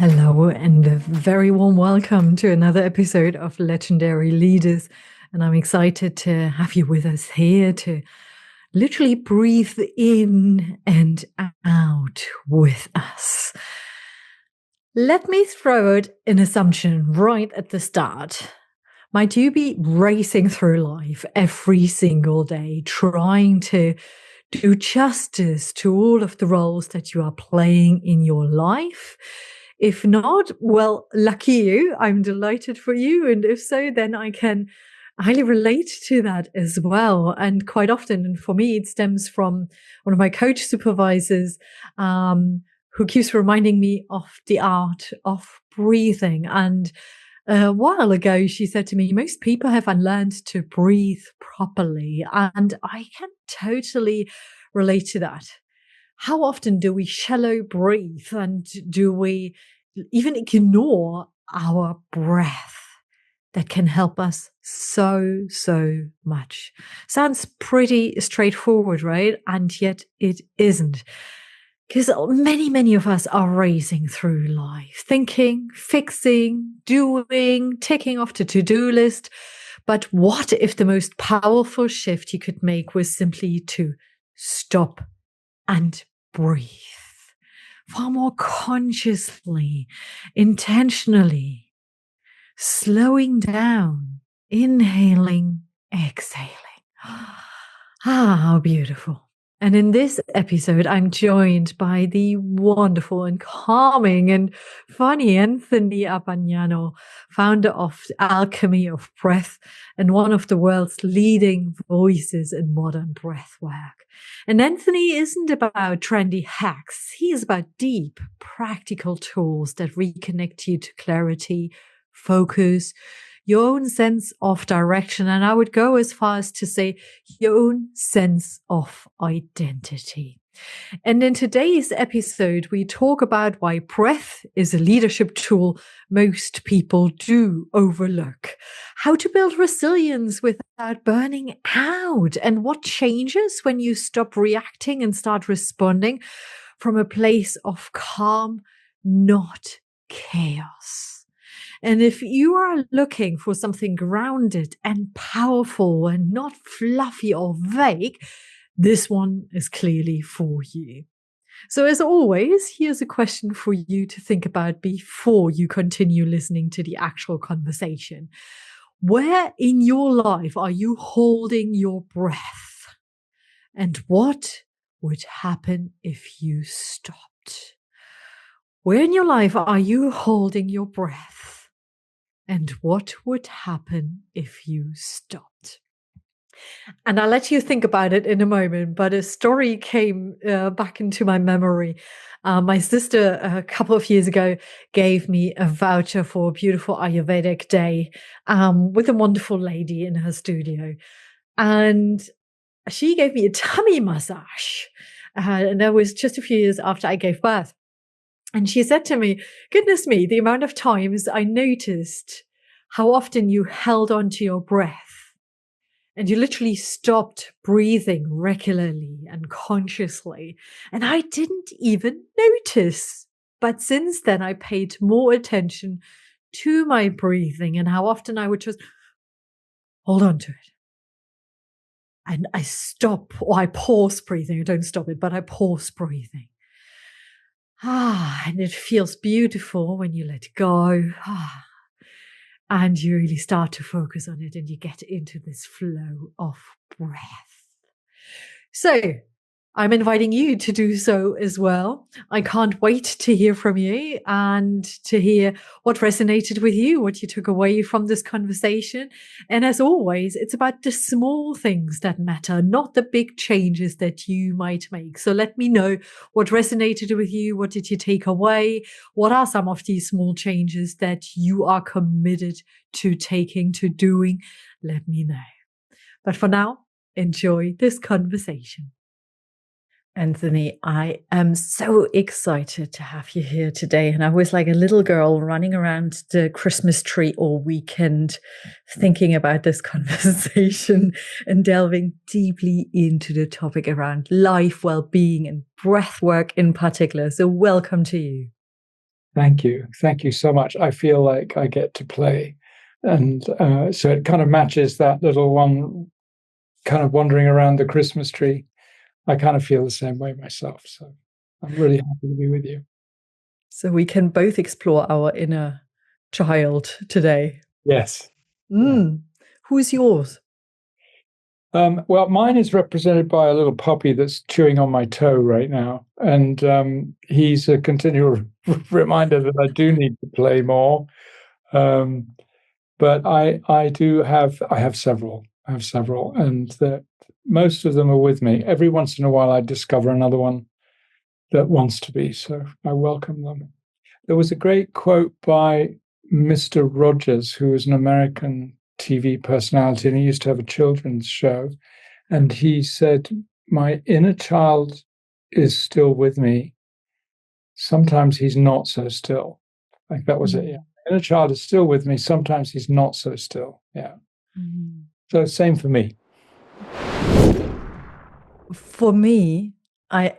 Hello, and a very warm welcome to another episode of Legendary Leaders. And I'm excited to have you with us here to literally breathe in and out with us. Let me throw out an assumption right at the start. Might you be racing through life every single day, trying to do justice to all of the roles that you are playing in your life? If not, well, lucky you. I'm delighted for you. And if so, then I can highly relate to that as well. And quite often, and for me, it stems from one of my coach supervisors who keeps reminding me of the art of breathing. And a while ago, she said to me, most people have unlearned to breathe properly. And I can totally relate to that. How often do we shallow breathe, and do we even ignore our breath that can help us so much? Sounds pretty straightforward, right? And yet it isn't. Because many of us are racing through life, thinking, fixing, doing, ticking off the to-do list. But what if the most powerful shift you could make was simply to stop and breathe far more consciously, intentionally, slowing down, inhaling, exhaling. How beautiful. And in this episode, I'm joined by the wonderful and calming and funny Anthony Abbagnano, founder of Alchemy of Breath and one of the world's leading voices in modern breathwork. And Anthony isn't about trendy hacks. He is about deep, practical tools that reconnect you to clarity, focus, your own sense of direction, and I would go as far as to say your own sense of identity. And in today's episode, we talk about why breath is a leadership tool most people do overlook, how to build resilience without burning out, and what changes when you stop reacting and start responding from a place of calm, not chaos. And if you are looking for something grounded and powerful and not fluffy or vague, this one is clearly for you. So as always, here's a question for you to think about before you continue listening to the actual conversation. Where in your life are you holding your breath? And what would happen if you stopped? Where in your life are you holding your breath? And what would happen if you stopped? And I'll let you think about it in a moment, but a story came back into my memory. My sister, a couple of years ago, gave me a voucher for a beautiful Ayurvedic day with a wonderful lady in her studio. And she gave me a tummy massage. And that was just a few years after I gave birth. And she said to me, goodness me, the amount of times I noticed how often you held on to your breath and you literally stopped breathing regularly and consciously. And I didn't even notice. But since then, I paid more attention to my breathing and how often I would just hold on to it. And I stop, or I pause breathing. I don't stop it, but I pause breathing. And it feels beautiful when you let go. And you really start to focus on it and you get into this flow of breath. So I'm inviting you to do so as well. I can't wait to hear from you and to hear what resonated with you, what you took away from this conversation. And as always, it's about the small things that matter, not the big changes that you might make. So let me know what resonated with you. What did you take away? What are some of these small changes that you are committed to taking, to doing? Let me know. But for now, enjoy this conversation. Anthony, I am so excited to have you here today. And I was like a little girl running around the Christmas tree all weekend, thinking about this conversation and delving deeply into the topic around life, well-being, and breath work in particular. So welcome to you. Thank you. Thank you so much. I feel like I get to play. And so it kind of matches that little one kind of wandering around the Christmas tree. I kind of feel the same way myself. So I'm really happy to be with you. So we can both explore our inner child today. Yes. Who's yours? Well, mine is represented by a little puppy that's chewing on my toe right now. And he's a continual reminder that I do need to play more. But I have several. And that most of them are with me. Every once in a while, I discover another one that wants to be. So I welcome them. There was a great quote by Mr. Rogers, who was an American TV personality, and he used to have a children's show. And he said, "My inner child is still with me. Sometimes he's not so still." I think that was it. Yeah. Inner child is still with me. Sometimes he's not so still. Yeah. So same for me. For me, I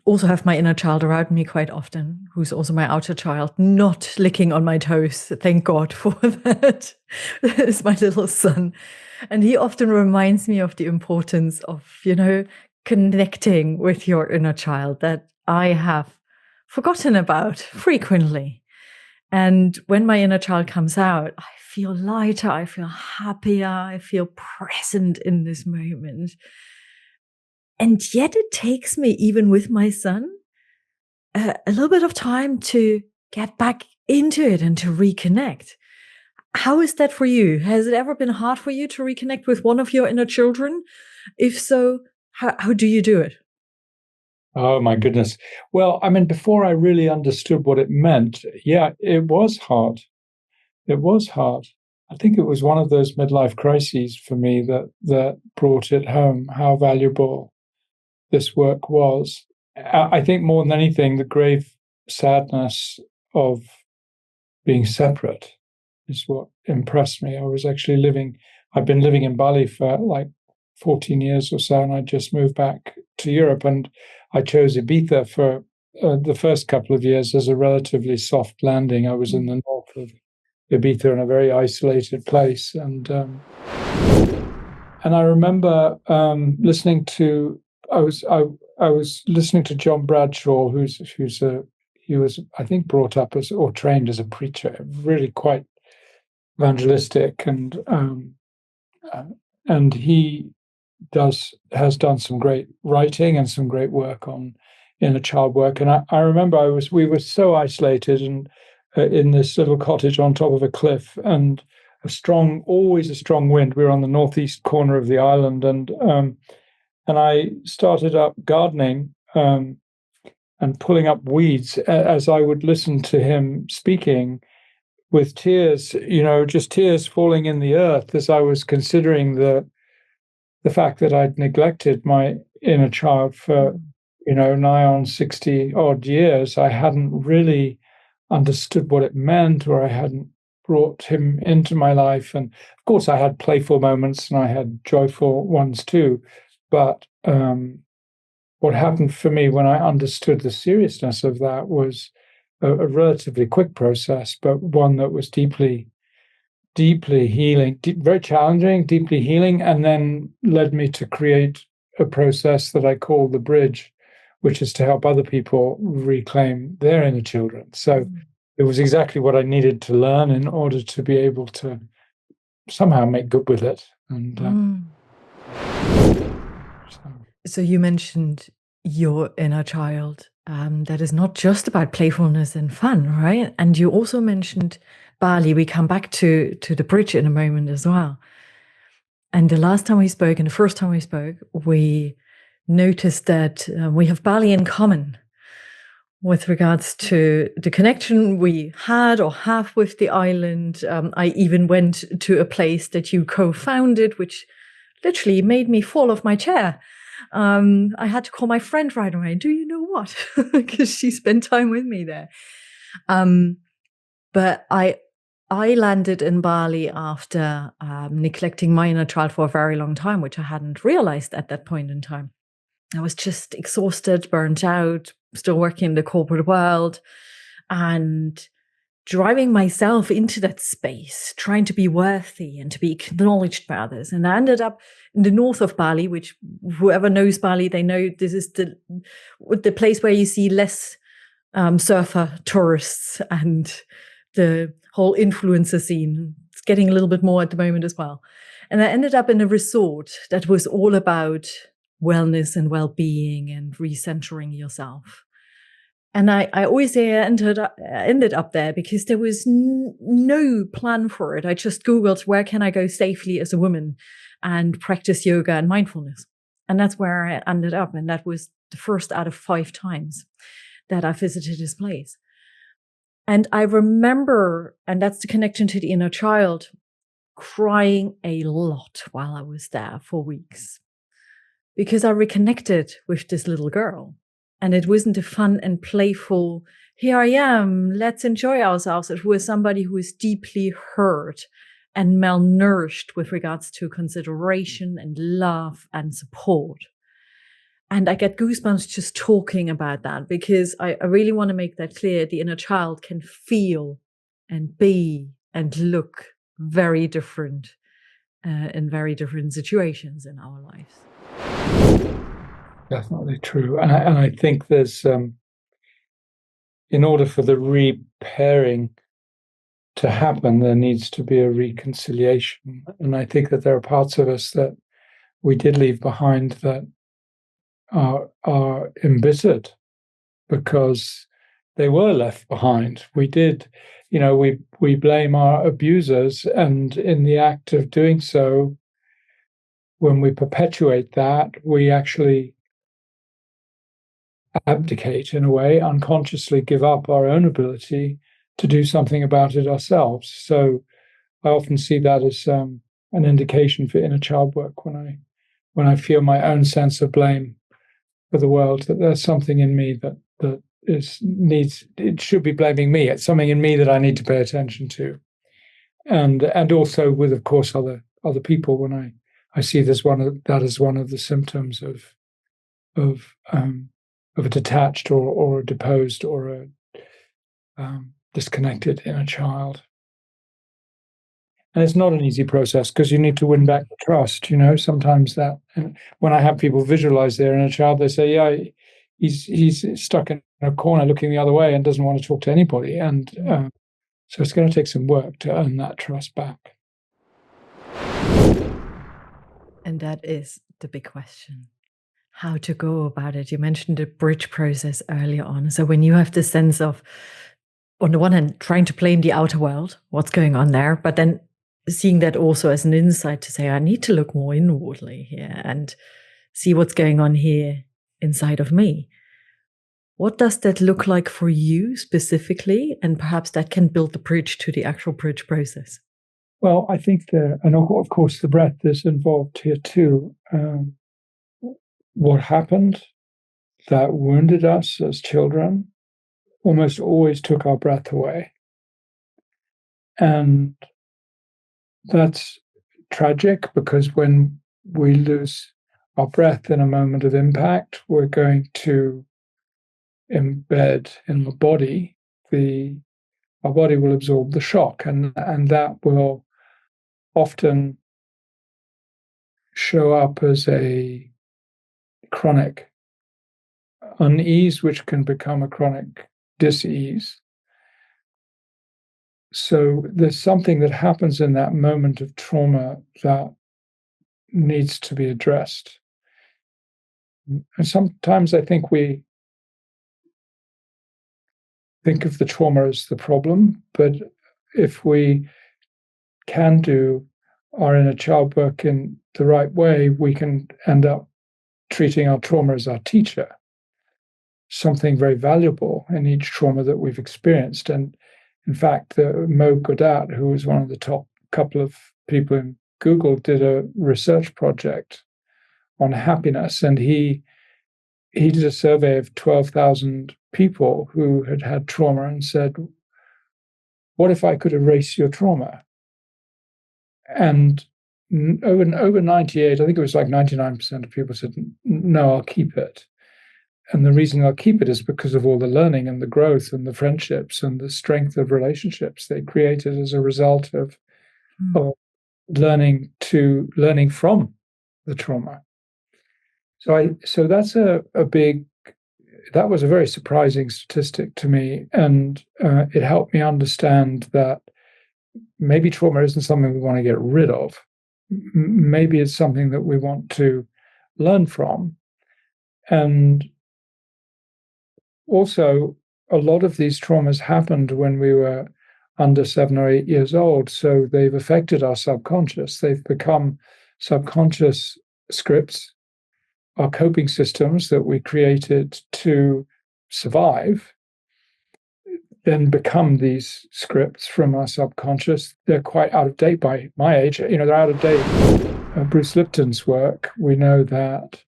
also have my inner child around me quite often, who's also my outer child, not licking on my toes. Thank God for that. It's my little son. And he often reminds me of the importance of, connecting with your inner child that I have forgotten about frequently. And when my inner child comes out, I feel lighter, I feel happier, I feel present in this moment. And yet it takes me, even with my son, a little bit of time to get back into it and to reconnect. How is that for you? Has it ever been hard for you to reconnect with one of your inner children? If so, how do you do it? Oh, my goodness. Well, I mean, before I really understood what it meant, yeah, it was hard. It was hard. I think it was one of those midlife crises for me that brought it home, how valuable this work was. I think more than anything, the grave sadness of being separate is what impressed me. I've been living in Bali for like 14 years or so, and I just moved back to Europe, and I chose Ibiza for the first couple of years as a relatively soft landing. I was in the north of Ibiza in a very isolated place, and I remember listening to I was listening to John Bradshaw, he was, I think, brought up as or trained as a preacher, really quite evangelistic, and he has done some great writing and some great work on inner child work. And I remember we were so isolated and in this little cottage on top of a cliff, and always a strong wind. We were on the northeast corner of the island, and I started up gardening and pulling up weeds as I would listen to him speaking, with tears, just tears falling in the earth as I was considering the fact that I'd neglected my inner child for, nigh on 60 odd years. I hadn't really understood what it meant, or I hadn't brought him into my life. And of course, I had playful moments and I had joyful ones too. But what happened for me when I understood the seriousness of that was a relatively quick process, but one that was deeply healing, very challenging, deeply healing, and then led me to create a process that I call the bridge, which is to help other people reclaim their inner children. So it was exactly what I needed to learn in order to be able to somehow make good with it. And so you mentioned your inner child. That is not just about playfulness and fun, right? And you also mentioned Bali. We come back to the bridge in a moment as well. And the last time we spoke and the first time we spoke, we noticed that we have Bali in common with regards to the connection we had or have with the island. I even went to a place that you co-founded, which literally made me fall off my chair. I had to call my friend right away. Do you know what? Because she spent time with me there. But I landed in Bali after neglecting my inner child for a very long time, which I hadn't realized at that point in time. I was just exhausted, burnt out, still working in the corporate world. and driving myself into that space, trying to be worthy and to be acknowledged by others. And I ended up in the north of Bali, which whoever knows Bali, they know this is the place where you see less surfer tourists and the whole influencer scene. It's getting a little bit more at the moment as well. And I ended up in a resort that was all about wellness and well-being and recentering yourself. And I always say I ended up there because there was no plan for it. I just Googled, where can I go safely as a woman and practice yoga and mindfulness? And that's where I ended up. And that was the first out of 5 times that I visited this place. And I remember, and that's the connection to the inner child, crying a lot while I was there for weeks because I reconnected with this little girl. And it wasn't a fun and playful, here I am, let's enjoy ourselves. It was somebody who was deeply hurt and malnourished with regards to consideration and love and support. And I get goosebumps just talking about that because I really want to make that clear. The inner child can feel and be and look very different in very different situations in our lives. Definitely true. And I think there's, in order for the repairing to happen, there needs to be a reconciliation. And I think that there are parts of us that we did leave behind that are embittered because they were left behind. We did, we blame our abusers, and in the act of doing so, when we perpetuate that, we actually abdicate in a way, unconsciously give up our own ability to do something about it ourselves. So I often see that as an indication for inner child work when I feel my own sense of blame for the world, that there's something in me that it should be blaming me. It's something in me that I need to pay attention to, and also with, of course, other people. When I see that as one of the symptoms of a detached or a deposed or a disconnected inner child. And it's not an easy process because you need to win back the trust. Sometimes that, and when I have people visualize their inner child, they say, yeah, he's stuck in a corner looking the other way and doesn't want to talk to anybody. And so it's going to take some work to earn that trust back. And that is the big question. How to go about it. You mentioned the bridge process earlier on. So when you have the sense of, on the one hand, trying to blame the outer world, what's going on there, but then seeing that also as an insight to say, I need to look more inwardly here and see what's going on here inside of me. What does that look like for you specifically? And perhaps that can build the bridge to the actual bridge process. Well, I think and of course the breath is involved here too. What happened that wounded us as children almost always took our breath away. And that's tragic because when we lose our breath in a moment of impact, we're going to embed in the body. Our body will absorb the shock, and that will often show up as a chronic unease, which can become a chronic dis-ease. So there's something that happens in that moment of trauma that needs to be addressed. And sometimes I think we think of the trauma as the problem, but if we can do our inner child work in the right way, we can end up treating our trauma as our teacher, something very valuable in each trauma that we've experienced. And in fact, Mo Godat, who was one of the top couple of people in Google, did a research project on happiness, and he did a survey of 12,000 people who had trauma and said, what if I could erase your trauma? And over 98, I think it was like 99% of people said, no, I'll keep it. And the reason they'll keep it is because of all the learning and the growth and the friendships and the strength of relationships they created as a result of learning from the trauma. So that's that was a very surprising statistic to me, and it helped me understand that maybe trauma isn't something we want to get rid of. Maybe it's something that we want to learn from. And also, a lot of these traumas happened when we were under 7 or 8 years old, so they've affected our subconscious. They've become subconscious scripts, our coping systems that we created to survive, then become these scripts from our subconscious. They're quite out of date by my age. They're out of date. Bruce Lipton's work, we know that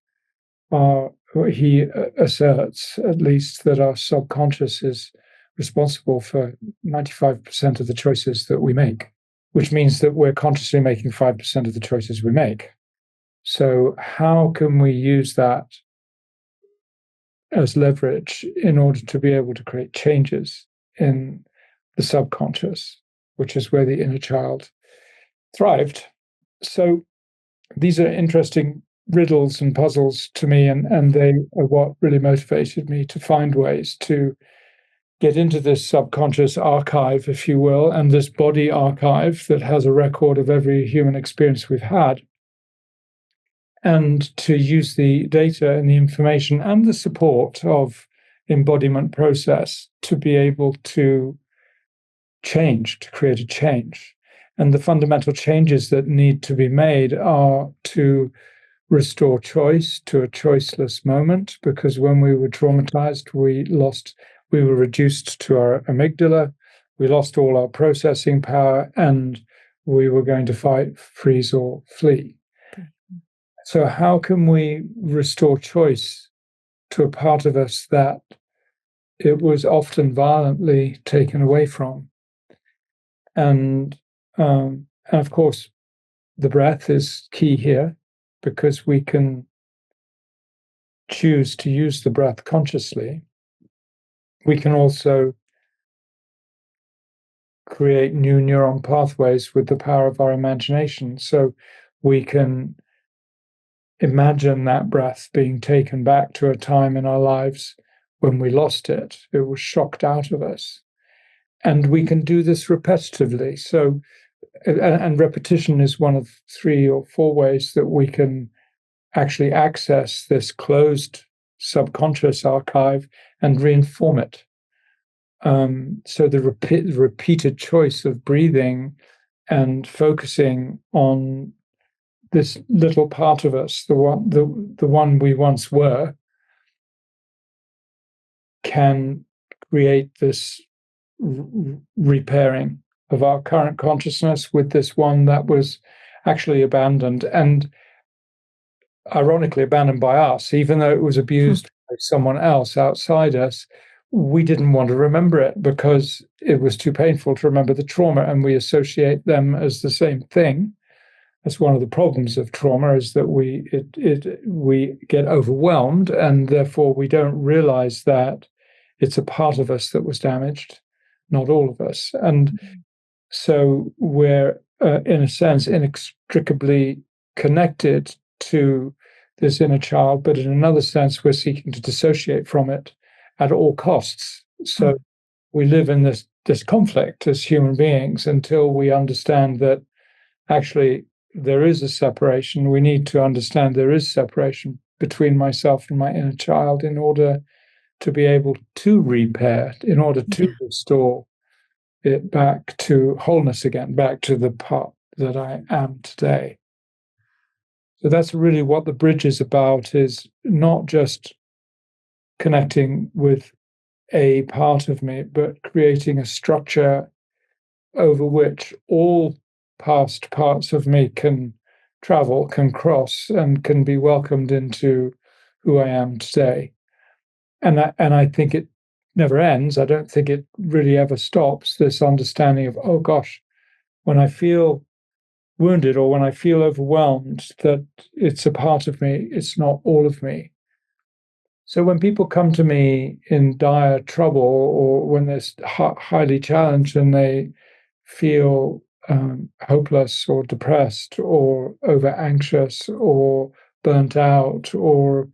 he asserts, at least, that our subconscious is responsible for 95% of the choices that we make, which means that we're consciously making 5% of the choices we make. So how can we use that as leverage in order to be able to create changes in the subconscious, which is where the inner child thrived? So these are interesting riddles and puzzles to me, and they are what really motivated me to find ways to get into this subconscious archive, if you will, and this body archive that has a record of every human experience we've had, and to use the data and the information and the support of embodiment process to be able to change, to create a change. And the fundamental changes that need to be made are to restore choice to a choiceless moment, because when we were traumatized, we were reduced to our amygdala, we lost all our processing power, and we were going to fight, freeze, or flee. So how can we restore choice to a part of us that it was often violently taken away from? And of course, the breath is key here, because we can choose to use the breath consciously. We can also create new neuron pathways with the power of our imagination. So we can imagine that breath being taken back to a time in our lives when we lost it. It was shocked out of us. And we can do this repetitively. So, and repetition is one of 3 or 4 ways that we can actually access this closed subconscious archive and reinform it. So the repeated choice of breathing and focusing on this little part of us, the one we once were, can create this repairing of our current consciousness with this one that was actually abandoned, and ironically abandoned by us, even though it was abused by someone else outside us. We didn't want to remember it because it was too painful to remember the trauma, and we associate them as the same thing. That's one of the problems of trauma, is that we get overwhelmed, and therefore we don't realize that it's a part of us that was damaged, not all of us. And so we're, in a sense, inextricably connected to this inner child, but in another sense, we're seeking to dissociate from it at all costs. So we live in this conflict as human beings until we understand that actually there is a separation. We need to understand there is separation between myself and my inner child in order to be able to repair, in order to restore it back to wholeness again, back to the part that I am today. So that's really what the bridge is about, is not just connecting with a part of me, but creating a structure over which all past parts of me can travel, can cross, and can be welcomed into who I am today. And I think it never ends. I don't think it really ever stops, this understanding of, oh gosh, when I feel wounded or when I feel overwhelmed, that it's a part of me, it's not all of me. So when people come to me in dire trouble or when they're highly challenged and they feel hopeless or depressed or over anxious or burnt out or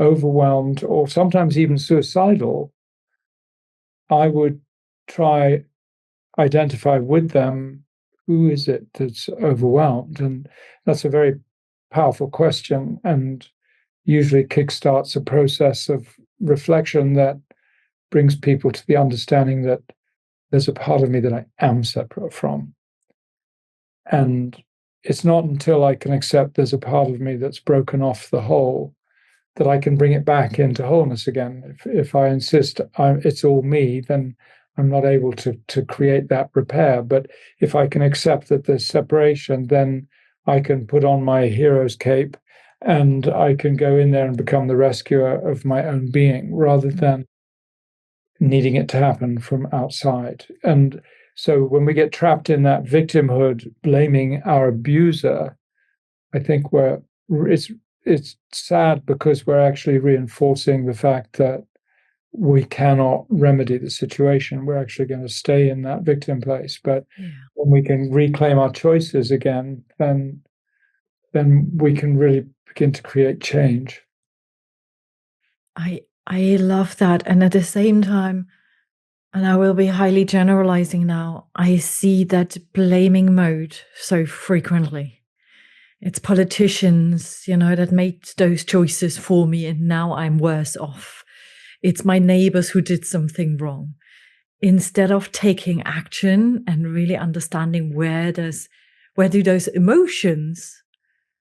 overwhelmed or sometimes even suicidal, I would try identify with them, who is it that's overwhelmed? And that's a very powerful question and usually kickstarts a process of reflection that brings people to the understanding that there's a part of me that I am separate from. And it's not until I can accept there's a part of me that's broken off the whole that I can bring it back into wholeness again. If I insist it's all me, then I'm not able to create that repair. But if I can accept that there's separation, then I can put on my hero's cape and I can go in there and become the rescuer of my own being rather than needing it to happen from outside. And so when we get trapped in that victimhood, blaming our abuser, I think it's sad because we're actually reinforcing the fact that we cannot remedy the situation. We're actually going to stay in that victim place. But when we can reclaim our choices again, then we can really begin to create change. I love that. And at the same time, and I will be highly generalizing now, I see that blaming mode so frequently. It's politicians, that made those choices for me, and now I'm worse off. It's my neighbors who did something wrong. Instead of taking action and really understanding where do those emotions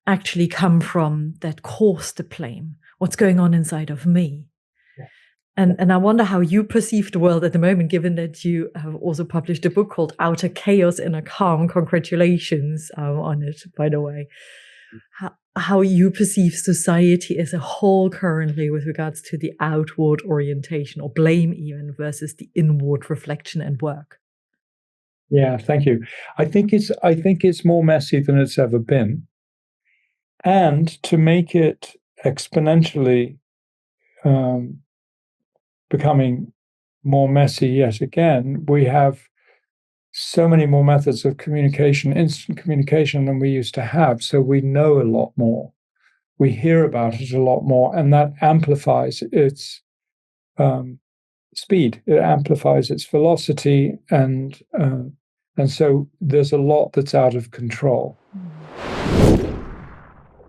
actually come from that cause the blame? What's going on inside of me? And I wonder how you perceive the world at the moment, given that you have also published a book called Outer Chaos, Inner Calm. Congratulations on it, by the way. How you perceive society as a whole currently with regards to the outward orientation or blame even versus the inward reflection and work. Yeah, thank you. I think it's more messy than it's ever been. And to make it exponentially becoming more messy yet again, we have so many more methods of communication, instant communication, than we used to have. So we know a lot more. We hear about it a lot more, and that amplifies its speed. It amplifies its velocity, and so there's a lot that's out of control.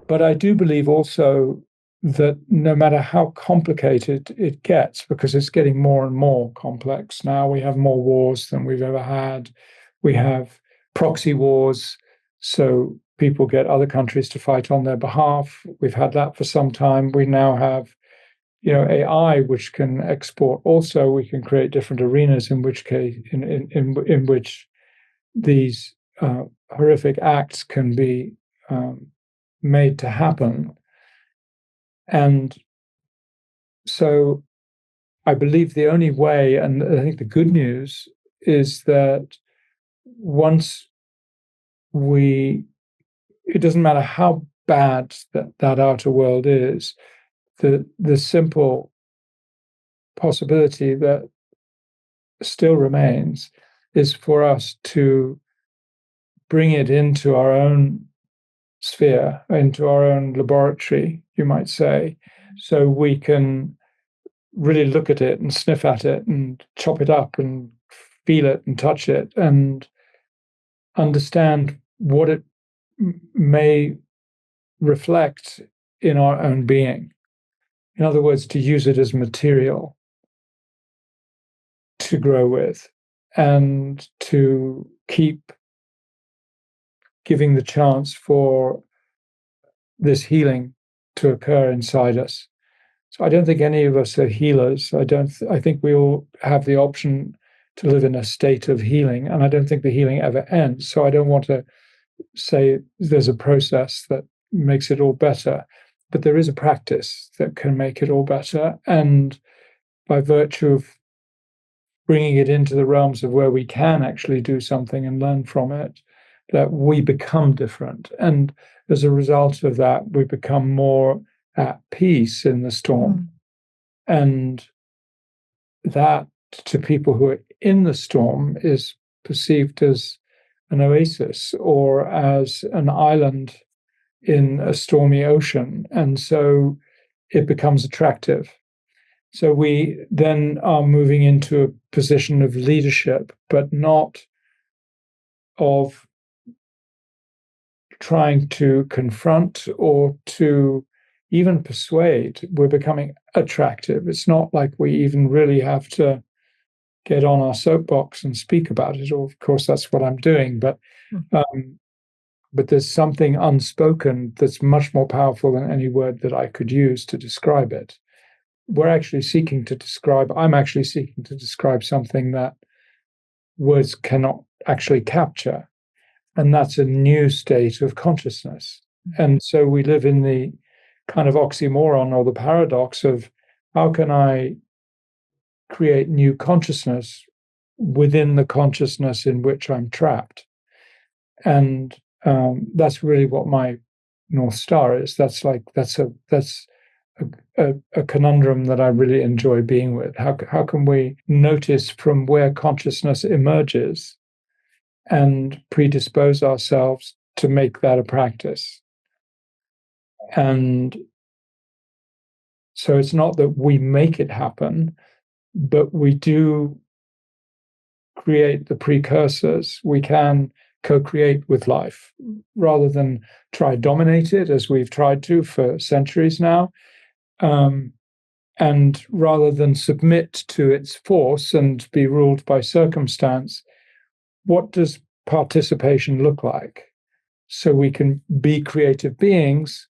But I do believe also that no matter how complicated it gets, because it's getting more and more complex now, we have more wars than we've ever had. We have proxy wars, so people get other countries to fight on their behalf. We've had that for some time. We now have, AI, which can export. Also, we can create different arenas in which which these horrific acts can be made to happen. And so I believe the only way, and I think the good news is that once it doesn't matter how bad that outer world is, the simple possibility that still remains is for us to bring it into our own sphere, into our own laboratory, you might say, so we can really look at it and sniff at it and chop it up and feel it and touch it and understand what it may reflect in our own being. In other words, to use it as material to grow with and to keep giving the chance for this healing to occur inside us. So I don't think any of us are healers. I think we all have the option to live in a state of healing, and I don't think the healing ever ends. So I don't want to say there's a process that makes it all better, but there is a practice that can make it all better. And by virtue of bringing it into the realms of where we can actually do something and learn from it, that we become different. And as a result of that, we become more at peace in the storm. And that, to people who are in the storm, is perceived as an oasis or as an island in a stormy ocean. And so it becomes attractive. So we then are moving into a position of leadership, but not of trying to confront or to even persuade. We're becoming attractive. It's not like we even really have to get on our soapbox and speak about it. Or, of course, that's what I'm doing. But there's something unspoken that's much more powerful than any word that I could use to describe it. I'm actually seeking to describe something that words cannot actually capture. And that's a new state of consciousness. And so we live in the kind of oxymoron or the paradox of how can I create new consciousness within the consciousness in which I'm trapped? And that's really what my North Star is. That's a conundrum that I really enjoy being with. How can we notice from where consciousness emerges and predispose ourselves to make that a practice? And so it's not that we make it happen, but we do create the precursors. We can co-create with life rather than try dominate it as we've tried to for centuries now. And rather than submit to its force and be ruled by circumstance, what does participation look like? So we can be creative beings,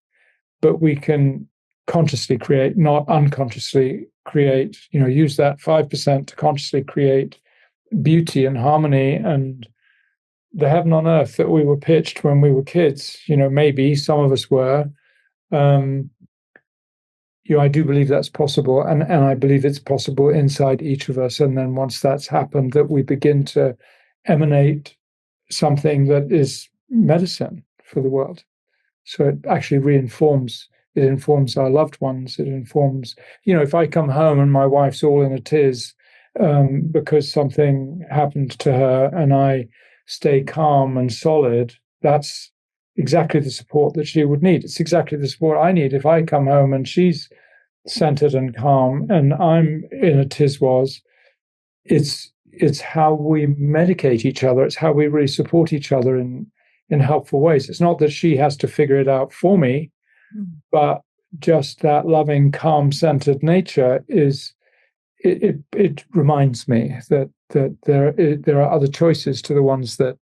but we can consciously create, not unconsciously create, use that 5% to consciously create beauty and harmony and the heaven on earth that we were pitched when we were kids. Maybe some of us were. I do believe that's possible, and I believe it's possible inside each of us. And then once that's happened, that we begin to emanate something that is medicine for the world. So it actually informs our loved ones. It informs, if I come home and my wife's all in a tiz because something happened to her and I stay calm and solid, that's exactly the support that she would need. It's exactly the support I need if I come home and she's centered and calm and I'm in a tizwaz. It's how we medicate each other. It's how we really support each other in helpful ways. It's not that she has to figure it out for me, but just that loving, calm, centered nature is. It reminds me that there are other choices to the ones that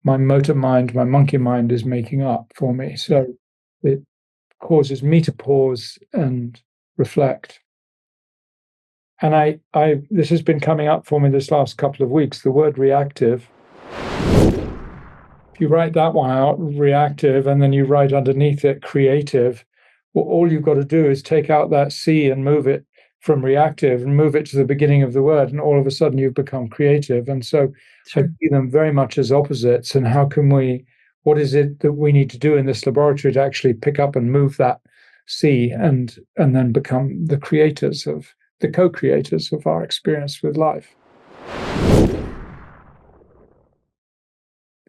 my motor mind, my monkey mind, is making up for me. So it causes me to pause and reflect. And I this has been coming up for me this last couple of weeks. The word reactive. If you write that one out, reactive, and then you write underneath it creative, well, all you've got to do is take out that C and move it from reactive and move it to the beginning of the word, and all of a sudden you've become creative. And so I see them very much as opposites. And what is it that we need to do in this laboratory to actually pick up and move that C and then become the co-creators of our experience with life?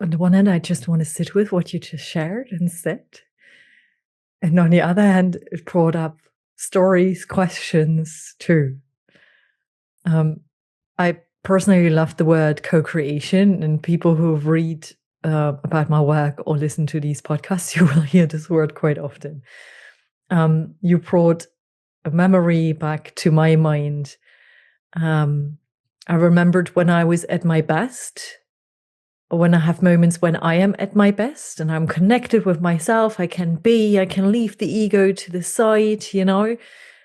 On the one hand, I just want to sit with what you just shared and said. And on the other hand, it brought up stories, questions too. I personally love the word co-creation, and people who read about my work or listen to these podcasts, you will hear this word quite often. You brought a memory back to my mind. I remembered when I was at my best, or when I have moments when I am at my best and I'm connected with myself. I can leave the ego to the side,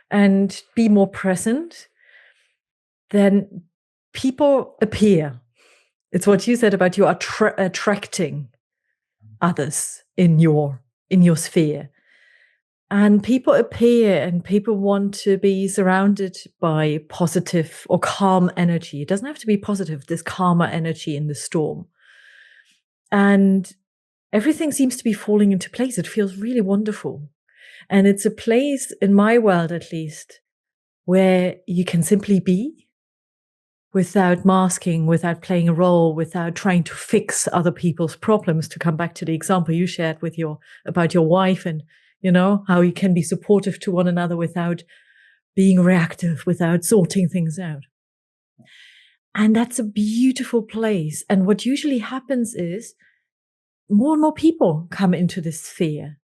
and be more present. Then people appear. It's what you said about you attracting others in your sphere. And people appear and people want to be surrounded by positive or calm energy. It doesn't have to be positive, this calmer energy in the storm. And everything seems to be falling into place. It feels really wonderful. And it's a place, in my world at least, where you can simply be without masking, without playing a role, without trying to fix other people's problems. To come back to the example you shared with about your wife, and how you can be supportive to one another without being reactive, without sorting things out. And that's a beautiful place. And what usually happens is more and more people come into this sphere.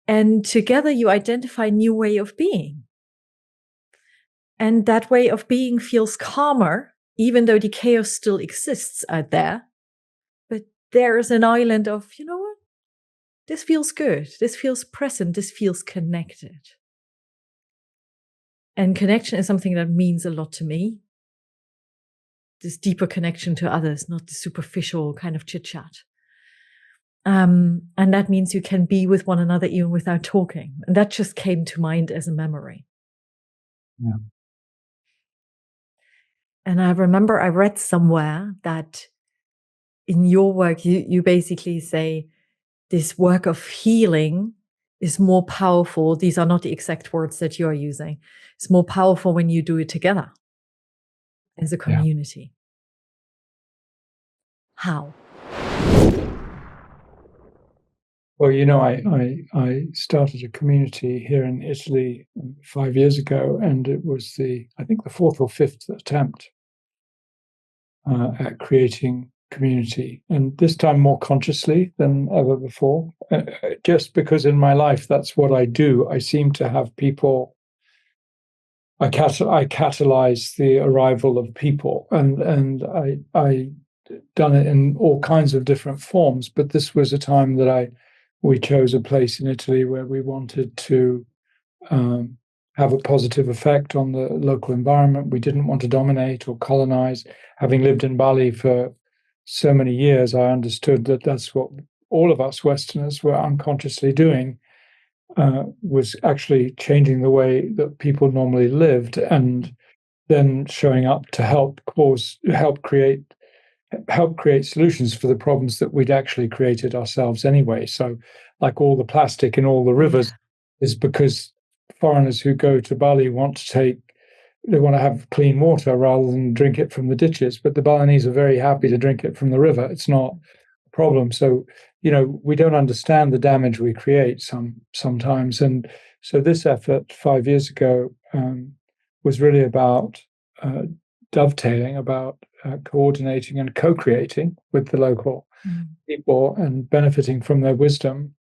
And together you identify a new way of being. And that way of being feels calmer, even though the chaos still exists out there. But there is an island of, you know what? This feels good. This feels present. This feels connected. And connection is something that means a lot to me. This deeper connection to others, not the superficial kind of chit chat. And that means you can be with one another even without talking. And that just came to mind as a memory. Yeah. And I remember I read somewhere that in your work, you basically say this work of healing is more powerful. These are not the exact words that you're using. It's more powerful when you do it together as a community. Yeah. How? Well, I started a community here in Italy 5 years ago, and it was I think the fourth or fifth attempt at creating community, and this time more consciously than ever before. Just because in my life that's what I do. I seem to have people. I catalyze the arrival of people, and I done it in all kinds of different forms. But this was a time that we chose a place in Italy where we wanted to have a positive effect on the local environment. We didn't want to dominate or colonize. Having lived in Bali for so many years, I understood that that's what all of us Westerners were unconsciously doing, was actually changing the way that people normally lived, and then showing up to help create solutions for the problems that we'd actually created ourselves anyway. So, like all the plastic in all the rivers is because foreigners who go to Bali want to have clean water rather than drink it from the ditches. But the Balinese are very happy to drink it from the river. It's not a problem. So, we don't understand the damage we create sometimes. And so this effort 5 years ago was really about dovetailing, about coordinating and co-creating with the local people and benefiting from their wisdom,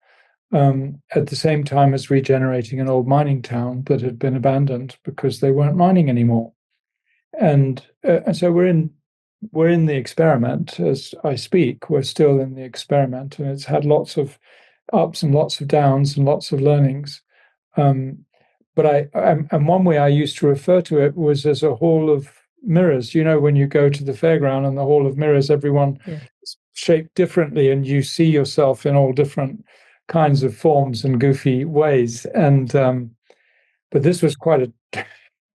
at the same time as regenerating an old mining town that had been abandoned because they weren't mining anymore. And so we're in the experiment as I speak. We're still in the experiment, and it's had lots of ups and lots of downs and lots of learnings. But and one way I used to refer to it was as a hall of mirrors. When you go to the fairground and the hall of mirrors, everyone is shaped differently, and you see yourself in all different kinds of forms and goofy ways. And but this was quite a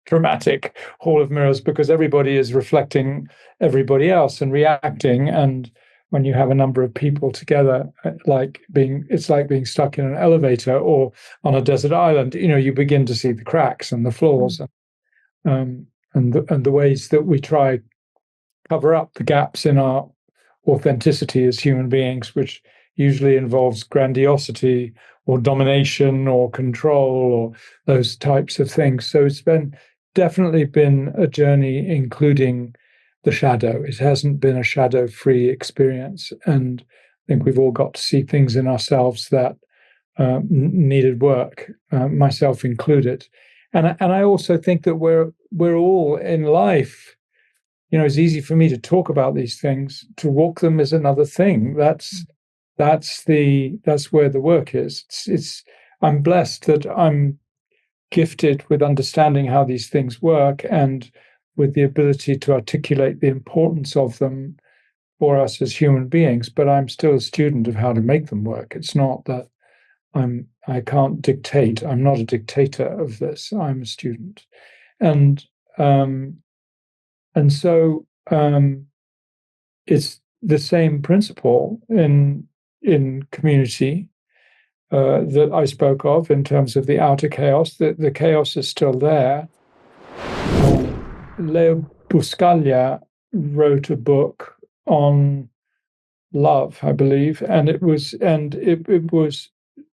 dramatic hall of mirrors because everybody is reflecting everybody else and reacting. And when you have a number of people together, it's like being stuck in an elevator or on a desert island. You begin to see the cracks and the flaws, and the ways that we try cover up the gaps in our authenticity as human beings, which usually involves grandiosity or domination or control or those types of things. So it's definitely been a journey, including the shadow. It hasn't been a shadow-free experience, and I think we've all got to see things in ourselves that needed work, myself included. And I also think that we're all in life. It's easy for me to talk about these things. To walk them is another thing. That's where the work is. I'm blessed that I'm gifted with understanding how these things work and with the ability to articulate the importance of them for us as human beings. But I'm still a student of how to make them work. It's not that I can't dictate. I'm not a dictator of this. I'm a student, and so it's the same principle in community. that I spoke of in terms of the outer chaos. The chaos is still there. Leo Buscaglia wrote a book on love, I believe, and it was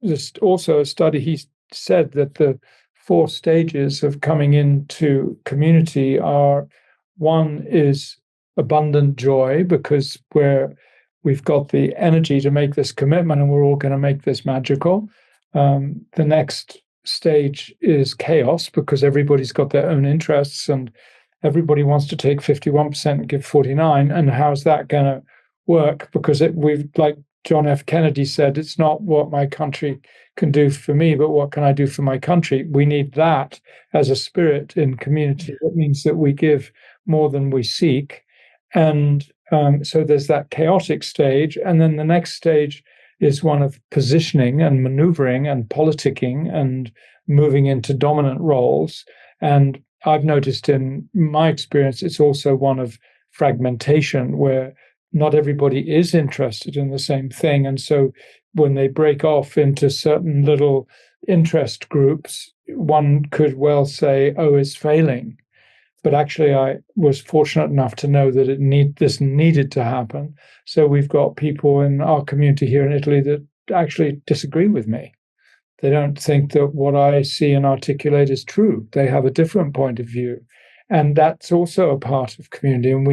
just also a study. He said that the 4 stages of coming into community are: one is abundant joy, because we've got the energy to make this commitment and we're all going to make this magical. The next stage is chaos, because everybody's got their own interests and everybody wants to take 51% and give 49%. And how's that going to work? Because we've, like John F. Kennedy said, it's not what my country can do for me, but what can I do for my country? We need that as a spirit in community. That means that we give more than we seek. And so there's that chaotic stage. And then the next stage is one of positioning and maneuvering and politicking and moving into dominant roles. And I've noticed in my experience, it's also one of fragmentation, where not everybody is interested in the same thing. And so when they break off into certain little interest groups, one could well say, oh, it's failing. But actually, I was fortunate enough to know that this needed to happen. So we've got people in our community here in Italy that actually disagree with me. They don't think that what I see and articulate is true. They have a different point of view. And that's also a part of community. And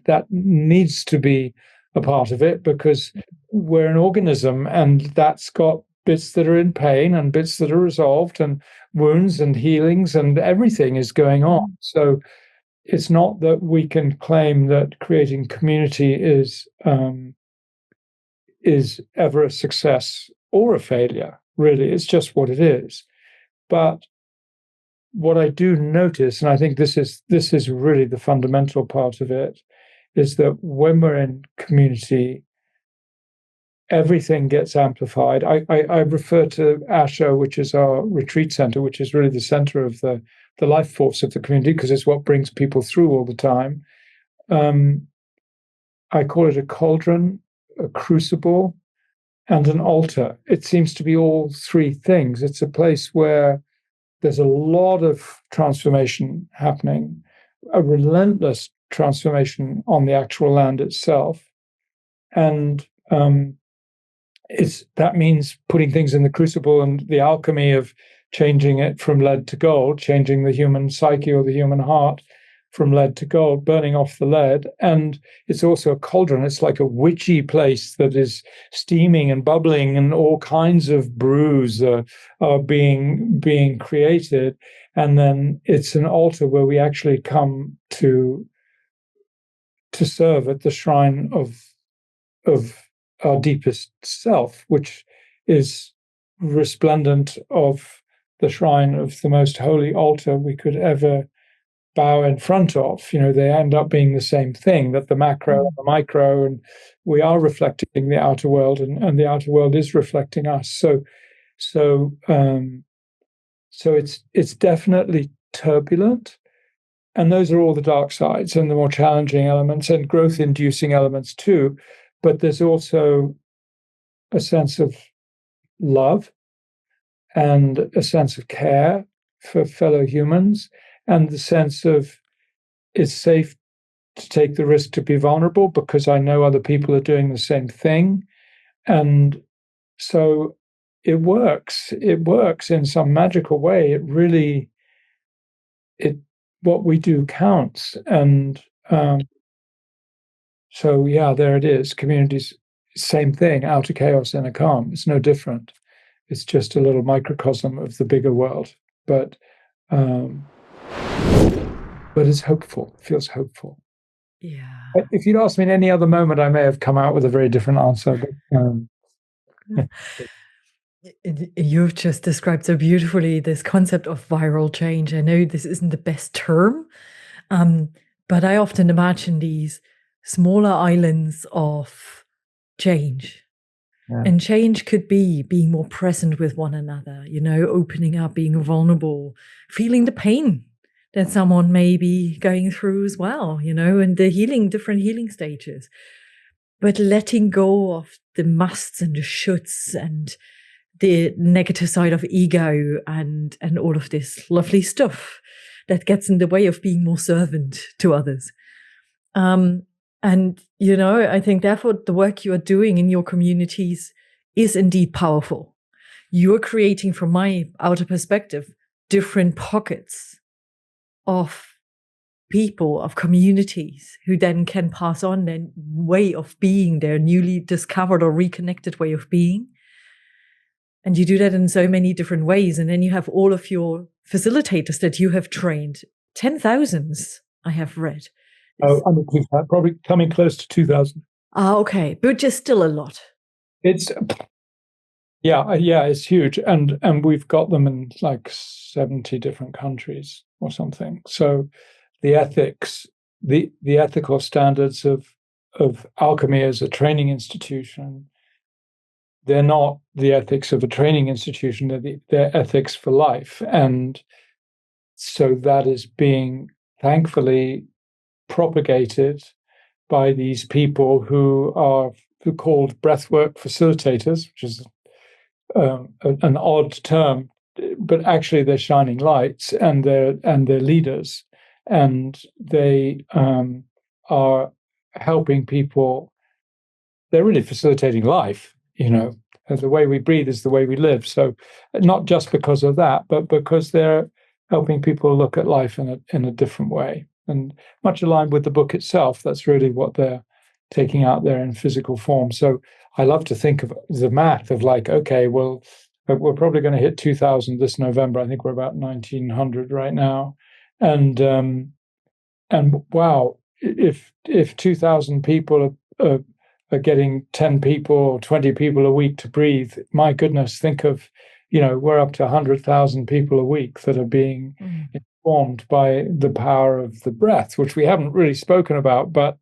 that needs to be a part of it, because we're an organism, and that's got bits that are in pain and bits that are resolved, and wounds and healings, and everything is going on. So it's not that we can claim that creating community is ever a success or a failure. Really, it's just what it is. But what I do notice, and I think this is really the fundamental part of it, is that when we're in community, everything gets amplified. I refer to Asha, which is our retreat center, which is really the center of the life force of the community, because it's what brings people through all the time. I call it a cauldron, a crucible, and an altar. It seems to be all 3 things. It's a place where there's a lot of transformation happening, a relentless transformation on the actual land itself. And that means putting things in the crucible, and the alchemy of changing it from lead to gold, changing the human psyche or the human heart from lead to gold, burning off the lead. And it's also a cauldron. It's like a witchy place that is steaming and bubbling, and all kinds of brews are being created. And then it's an altar where we actually come to serve at the shrine of our deepest self, which is resplendent of the shrine of the most holy altar we could ever bow in front of. They end up being the same thing, that the macro and the micro, and we are reflecting the outer world, and the outer world is reflecting us. So it's definitely turbulent, and those are all the dark sides and the more challenging elements and growth-inducing elements too. But there's also a sense of love and a sense of care for fellow humans, and the sense of it's safe to take the risk to be vulnerable because I know other people are doing the same thing. And so it works. It works in some magical way. It really, what we do counts. And so, yeah, there it is. Communities, same thing, outer chaos, inner calm. It's no different. It's just a little microcosm of the bigger world. But it's hopeful. It feels hopeful. Yeah. If you'd asked me in any other moment, I may have come out with a very different answer. But, You've just described so beautifully this concept of viral change. I know this isn't the best term, but I often imagine these smaller islands of change. Yeah. And change could be being more present with one another, opening up, being vulnerable, feeling the pain that someone may be going through as well, and the different healing stages. But letting go of the musts and the shoulds and the negative side of ego and all of this lovely stuff that gets in the way of being more servant to others. And, you know, I think therefore the work you are doing in your communities is indeed powerful. You're creating, from my outer perspective, different pockets of people, of communities, who then can pass on their way of being, their newly discovered or reconnected way of being. And you do that in so many different ways. And then you have all of your facilitators that you have trained, 10,000s, I have read. Oh, probably coming close to 2,000. Okay, but just still a lot. It's it's huge, and we've got them in like 70 different countries or something. So the ethics, the ethical standards of Alchemy as a training institution, they're not the ethics of a training institution. They're ethics for life, and so that is being thankfully propagated by these people who are called breathwork facilitators, which is an odd term, but actually they're shining lights, and they're leaders, and they are helping people. They're really facilitating life. You know, the way we breathe is the way we live. So, not just because of that, but because they're helping people look at life in a different way, and much aligned with the book itself. That's really what they're taking out there in physical form. So I love to think of the math of like, okay, well, we're probably going to hit 2,000 this November. I think we're about 1,900 right now, and wow, if 2,000 people are getting 10 people or 20 people a week to breathe, my goodness, think of, you know, we're up to 100,000 people a week that are being informed by the power of the breath, which we haven't really spoken about, but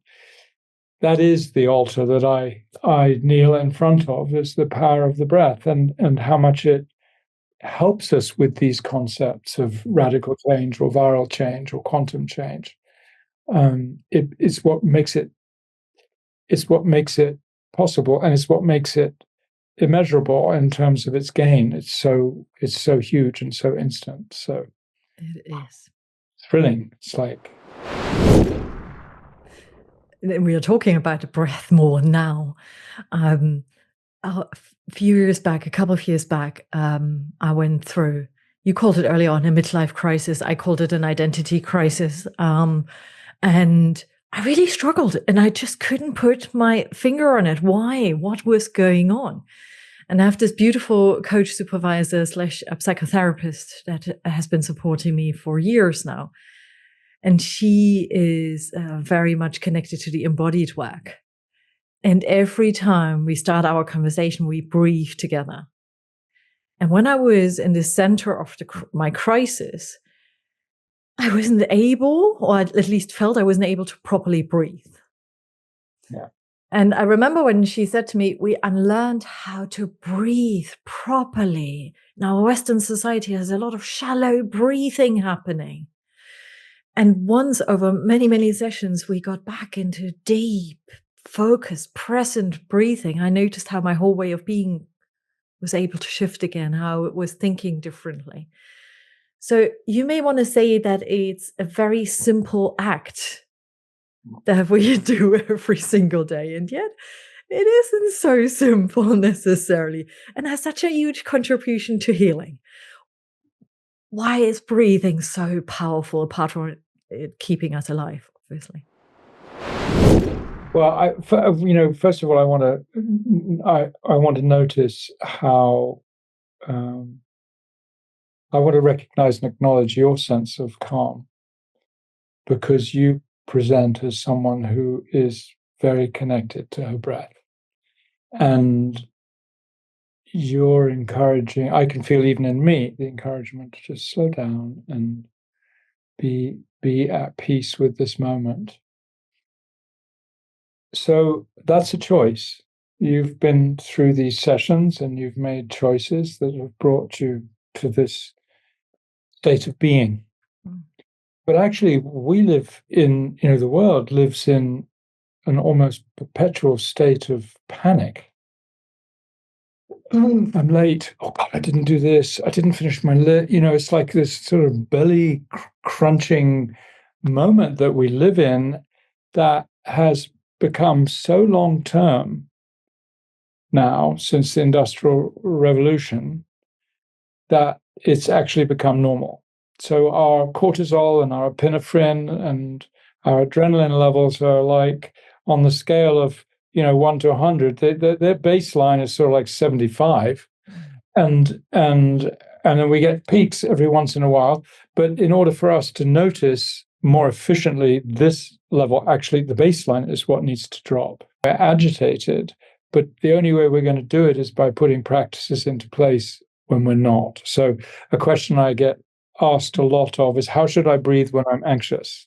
that is the altar that I kneel in front of, is the power of the breath, and how much it helps us with these concepts of radical change or viral change or quantum change. It's what makes it possible, and it's what makes it immeasurable in terms of its gain. It's so huge and so instant. So it is thrilling. It's like, we are talking about the breath more now. A couple of years back, I went through, you called it early on a midlife crisis. I called it an identity crisis. And I really struggled, and I just couldn't put my finger on it. Why? What was going on? And I have this beautiful coach supervisor / psychotherapist that has been supporting me for years now. And she is very much connected to the embodied work. And every time we start our conversation, we breathe together. And when I was in the center of my crisis, I wasn't able, or at least felt I wasn't able to properly breathe. Yeah. And I remember when she said to me, we unlearned how to breathe properly. Now, Western society has a lot of shallow breathing happening. And once over many, many sessions, we got back into deep, focused, present breathing. I noticed how my whole way of being was able to shift again, how it was thinking differently. So you may want to say that it's a very simple act that we do every single day. And yet it isn't so simple necessarily, and has such a huge contribution to healing. Why is breathing so powerful, apart from it keeping us alive, obviously? Well, first of all, I want to notice how I want to recognize and acknowledge your sense of calm, because you present as someone who is very connected to her breath, and you're encouraging. I can feel even in me the encouragement to just slow down and be at peace with this moment. So that's a choice. You've been through these sessions and you've made choices that have brought you to this state of being. But actually, we live in, the world lives in an almost perpetual state of panic. I'm late. Oh God, I didn't do this. I didn't finish my list. It's like this sort of belly crunching moment that we live in that has become so long term now since the Industrial Revolution that it's actually become normal. So our cortisol and our epinephrine and our adrenaline levels are like on the scale of 1 to 100. Their baseline is sort of like 75, and then we get peaks every once in a while. But in order for us to notice more efficiently this level, actually the baseline is what needs to drop. We're agitated, but the only way we're going to do it is by putting practices into place when we're not. So a question I get asked a lot of is, how should I breathe when I'm anxious?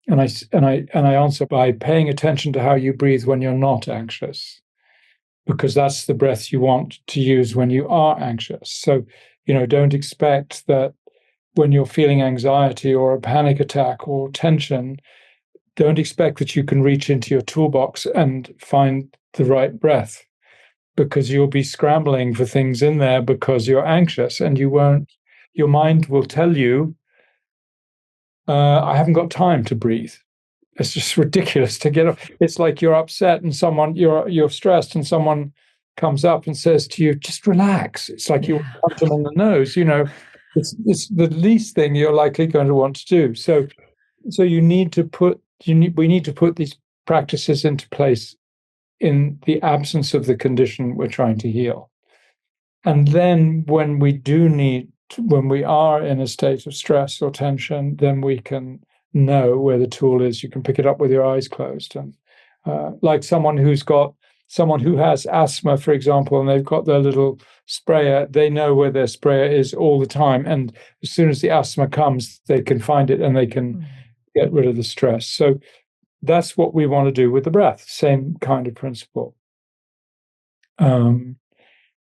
And I answer by paying attention to how you breathe when you're not anxious, because that's the breath you want to use when you are anxious. So, don't expect that when you're feeling anxiety or a panic attack or tension, don't expect that you can reach into your toolbox and find the right breath, because you'll be scrambling for things in there because you're anxious, and your mind will tell you, I haven't got time to breathe. It's just ridiculous to get up. It's like you're upset and you're stressed and someone comes up and says to you, just relax. It's like you punch them on the nose. It's the least thing you're likely going to want to do. So we need to put these practices into place in the absence of the condition we're trying to heal. And then when we are in a state of stress or tension, then we can know where the tool is. You can pick it up with your eyes closed. And like someone who has asthma, for example, and they've got their little sprayer, they know where their sprayer is all the time. And as soon as the asthma comes, they can find it and they can get rid of the stress. So that's what we want to do with the breath, same kind of principle.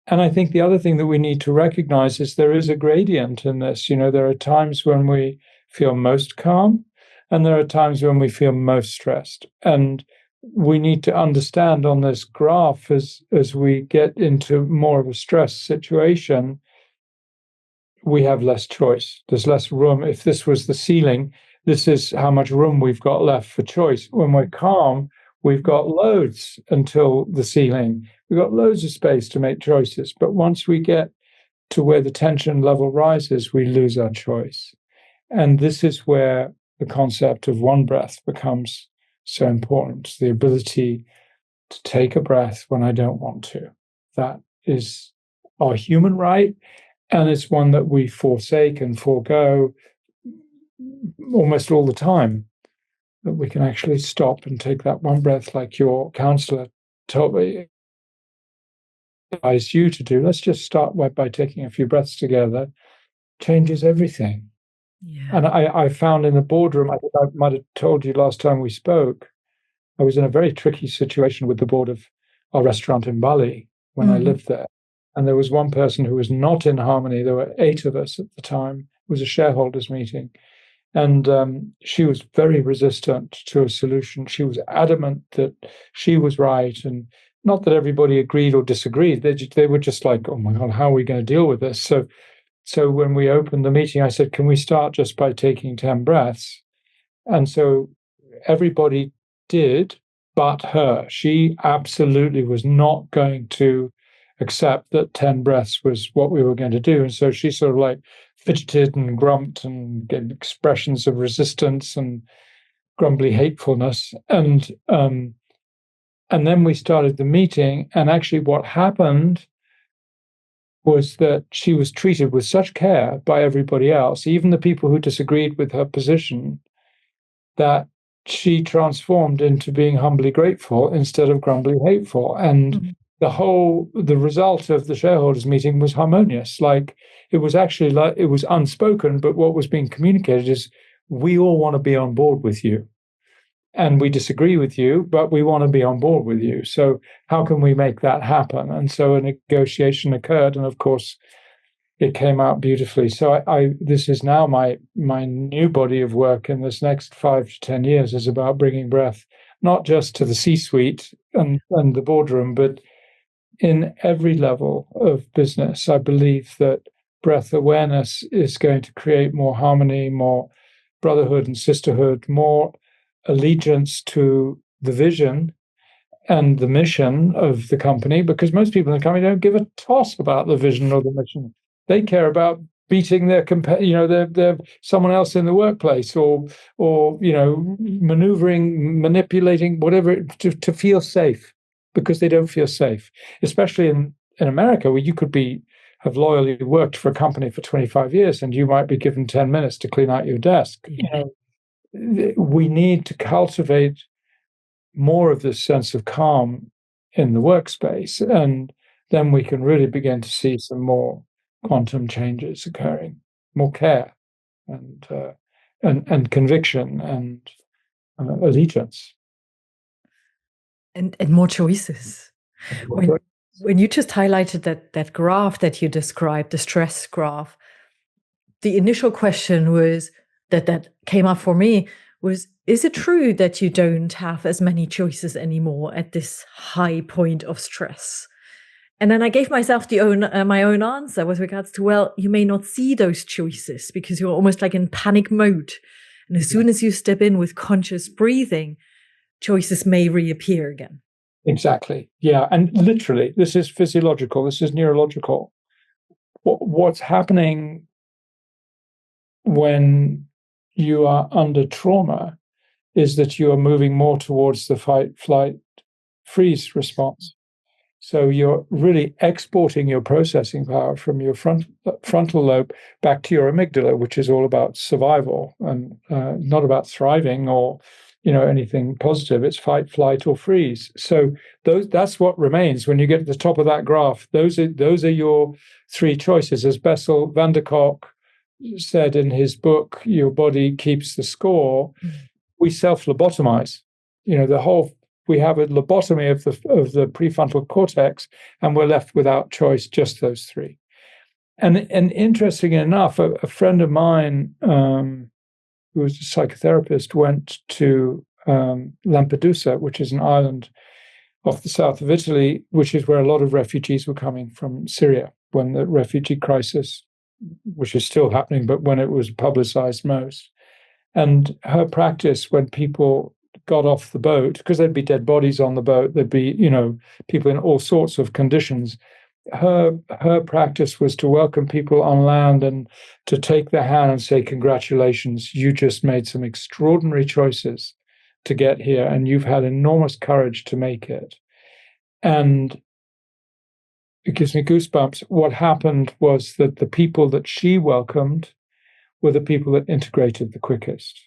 And I think the other thing that we need to recognize is there is a gradient in this. There are times when we feel most calm, and there are times when we feel most stressed. And we need to understand on this graph, as we get into more of a stress situation, we have less choice. There's less room. If this was the ceiling, this is how much room we've got left for choice. When we're calm, we've got loads until the ceiling. We've got loads of space to make choices. But once we get to where the tension level rises, we lose our choice. And this is where the concept of one breath becomes so important. The ability to take a breath when I don't want to. That is our human right. And it's one that we forsake and forego almost all the time. That we can actually stop and take that one breath, like your counselor told me, advised you to do. Let's just start by taking a few breaths together. Changes everything. Yeah. And I found in the boardroom, I think I might have told you last time we spoke, I was in a very tricky situation with the board of our restaurant in Bali when I lived there. And there was one person who was not in harmony. There were 8 of us at the time. It was a shareholders meeting. And she was very resistant to a solution. She was adamant that she was right. And not that everybody agreed or disagreed. They were just like, oh my God, how are we going to deal with this? So when we opened the meeting, I said, can we start just by taking 10 breaths? And so everybody did, but her. She absolutely was not going to accept that 10 breaths was what we were going to do. And so she sort of like fidgeted and grumped and gave expressions of resistance and grumbly hatefulness. And then we started the meeting. And actually what happened was that she was treated with such care by everybody else, even the people who disagreed with her position, that she transformed into being humbly grateful instead of grumbly hateful. And the result of the shareholders meeting was harmonious. Like it was actually like it was unspoken, but what was being communicated is we all want to be on board with you. And we disagree with you, but we want to be on board with you. So how can we make that happen? And so a negotiation occurred, and of course, it came out beautifully. So this is now my new body of work in this next 5 to 10 years is about bringing breath, not just to the C-suite and the boardroom, but in every level of business, I believe that breath awareness is going to create more harmony, more brotherhood and sisterhood, more allegiance to the vision and the mission of the company, because most people in the company don't give a toss about the vision or the mission. They care about beating their their someone else in the workplace, or maneuvering, manipulating, whatever, to feel safe, because they don't feel safe, especially in America, where you could have loyally worked for a company for 25 years and you might be given 10 minutes to clean out your desk. Yeah. We need to cultivate more of this sense of calm in the workspace, and then we can really begin to see some more quantum changes occurring, more care and conviction and allegiance. And more choices. When you just highlighted that graph that you described, the stress graph, the initial question was that came up for me was, is it true that you don't have as many choices anymore at this high point of stress? And then I gave myself my own answer with regards to, well, you may not see those choices because you're almost like in panic mode. And as soon as you step in with conscious breathing, choices may reappear again. Exactly. Yeah. And literally, this is physiological. This is neurological. What's happening when you are under trauma is that you are moving more towards the fight, flight, freeze response. So you're really exporting your processing power from your frontal lobe back to your amygdala, which is all about survival and not about thriving or anything positive. It's fight, flight, or freeze. So that's what remains when you get to the top of that graph. Those are your three choices. As Bessel van der Kolk said in his book, Your Body Keeps the Score, we self-lobotomize. We have a lobotomy of the prefrontal cortex, and we're left without choice, just those three. And interesting enough, a friend of mine who was a psychotherapist went to Lampedusa, which is an island off the south of Italy, which is where a lot of refugees were coming from Syria when the refugee crisis, which is still happening, but when it was publicized most. And her practice, when people got off the boat, because there'd be dead bodies on the boat, there'd be, people in all sorts of conditions. Her practice was to welcome people on land and to take their hand and say, congratulations, you just made some extraordinary choices to get here, and you've had enormous courage to make it. And it gives me goosebumps. What happened was that the people that she welcomed were the people that integrated the quickest.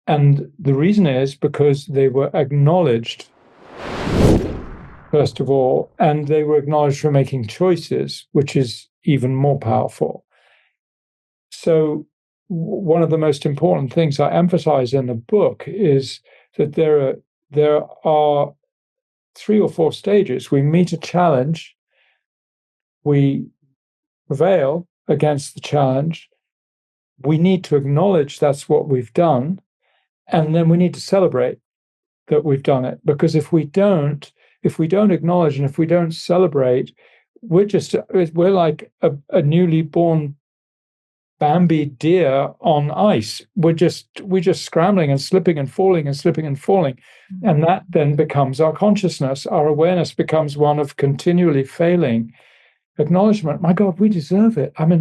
And the reason is because they were acknowledged, first of all, and they were acknowledged for making choices, which is even more powerful. So one of the most important things I emphasize in the book is that there are 3 or 4 stages. We meet a challenge, we prevail against the challenge, we need to acknowledge that's what we've done, and then we need to celebrate that we've done it. Because if we don't acknowledge and if we don't celebrate, we're like a newly born Bambi deer on ice. We're just scrambling and slipping and falling and slipping and falling. Mm-hmm. And that then becomes our consciousness. Our awareness becomes one of continually failing acknowledgement. My God, we deserve it. I mean,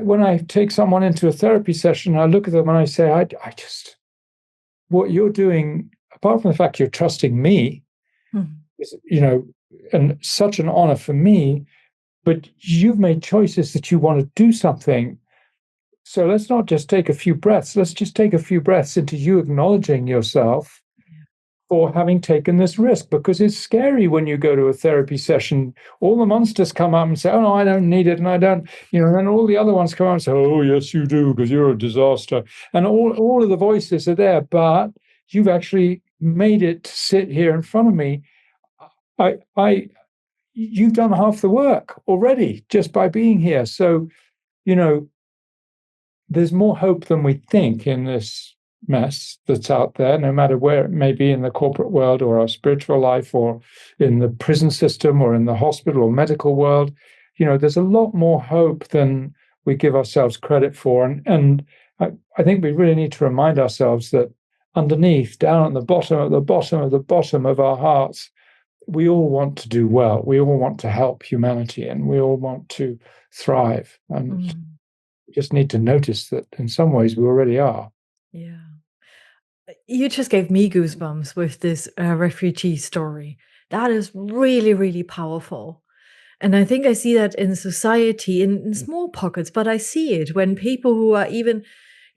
when I take someone into a therapy session, I look at them and I say, I just, what you're doing, apart from the fact you're trusting me, is, and such an honor for me, but you've made choices that you want to do something. So let's not just take a few breaths. Let's just take a few breaths into you acknowledging yourself for having taken this risk, because it's scary when you go to a therapy session. All the monsters come up and say, oh, no, I don't need it. And I don't, and then all the other ones come up and say, oh, yes, you do, because you're a disaster. And all of the voices are there, but you've actually made it to sit here in front of me. You've done half the work already just by being here. So, there's more hope than we think in this mess that's out there, no matter where it may be in the corporate world or our spiritual life or in the prison system or in the hospital or medical world. There's a lot more hope than we give ourselves credit for. And I think we really need to remind ourselves that underneath, down at the bottom of the bottom of the bottom of our hearts, we all want to do well. We all want to help humanity, and we all want to thrive. And we just need to notice that in some ways we already are. Yeah. You just gave me goosebumps with this refugee story. That is really, really powerful. And I think I see that in society in small pockets, but I see it when people who are even,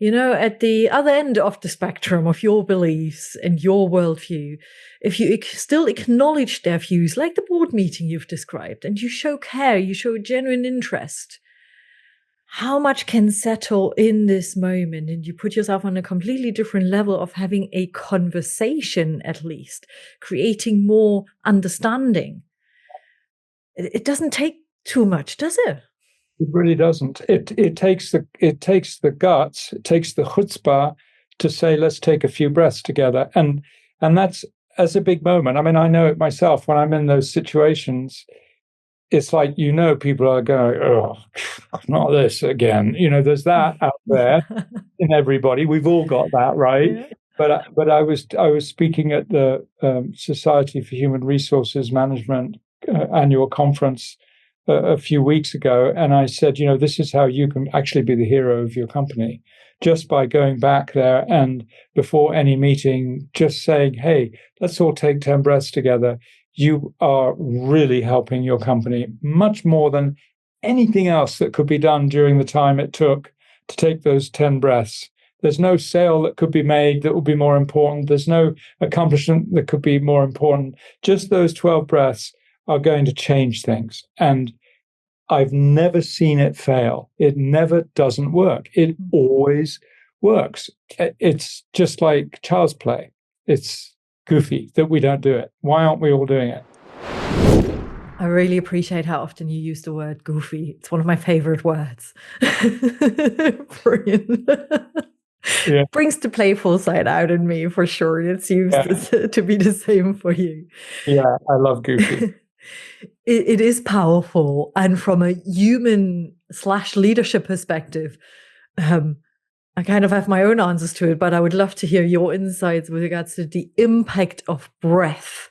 at the other end of the spectrum of your beliefs and your worldview, if you still acknowledge their views, like the board meeting you've described, and you show care, you show genuine interest, how much can settle in this moment, and you put yourself on a completely different level of having a conversation, at least creating more understanding. It doesn't take too much, does it? It really doesn't. It takes the guts, it takes the chutzpah to say, let's take a few breaths together. And that's a big moment. I mean, I know it myself when I'm in those situations. It's like, people are going, oh, not this again. There's that out there in everybody. We've all got that, right? Yeah. But I was speaking at the Society for Human Resources Management annual conference a few weeks ago, and I said, this is how you can actually be the hero of your company, just by going back there and before any meeting, just saying, hey, let's all take 10 breaths together. You are really helping your company much more than anything else that could be done during the time it took to take those 10 breaths. There's no sale that could be made that would be more important. There's no accomplishment that could be more important. Just those 12 breaths are going to change things. And I've never seen it fail. It never doesn't work. It always works. It's just like child's play. It's goofy that we don't do it. Why aren't we all doing it? I really appreciate how often you use the word goofy. It's one of my favorite words. Brilliant. Yeah. Brings the playful side out in me for sure. It seems to be the same for you. Yeah, I love goofy. It is powerful. And from a human/leadership perspective, I kind of have my own answers to it, but I would love to hear your insights with regards to the impact of breath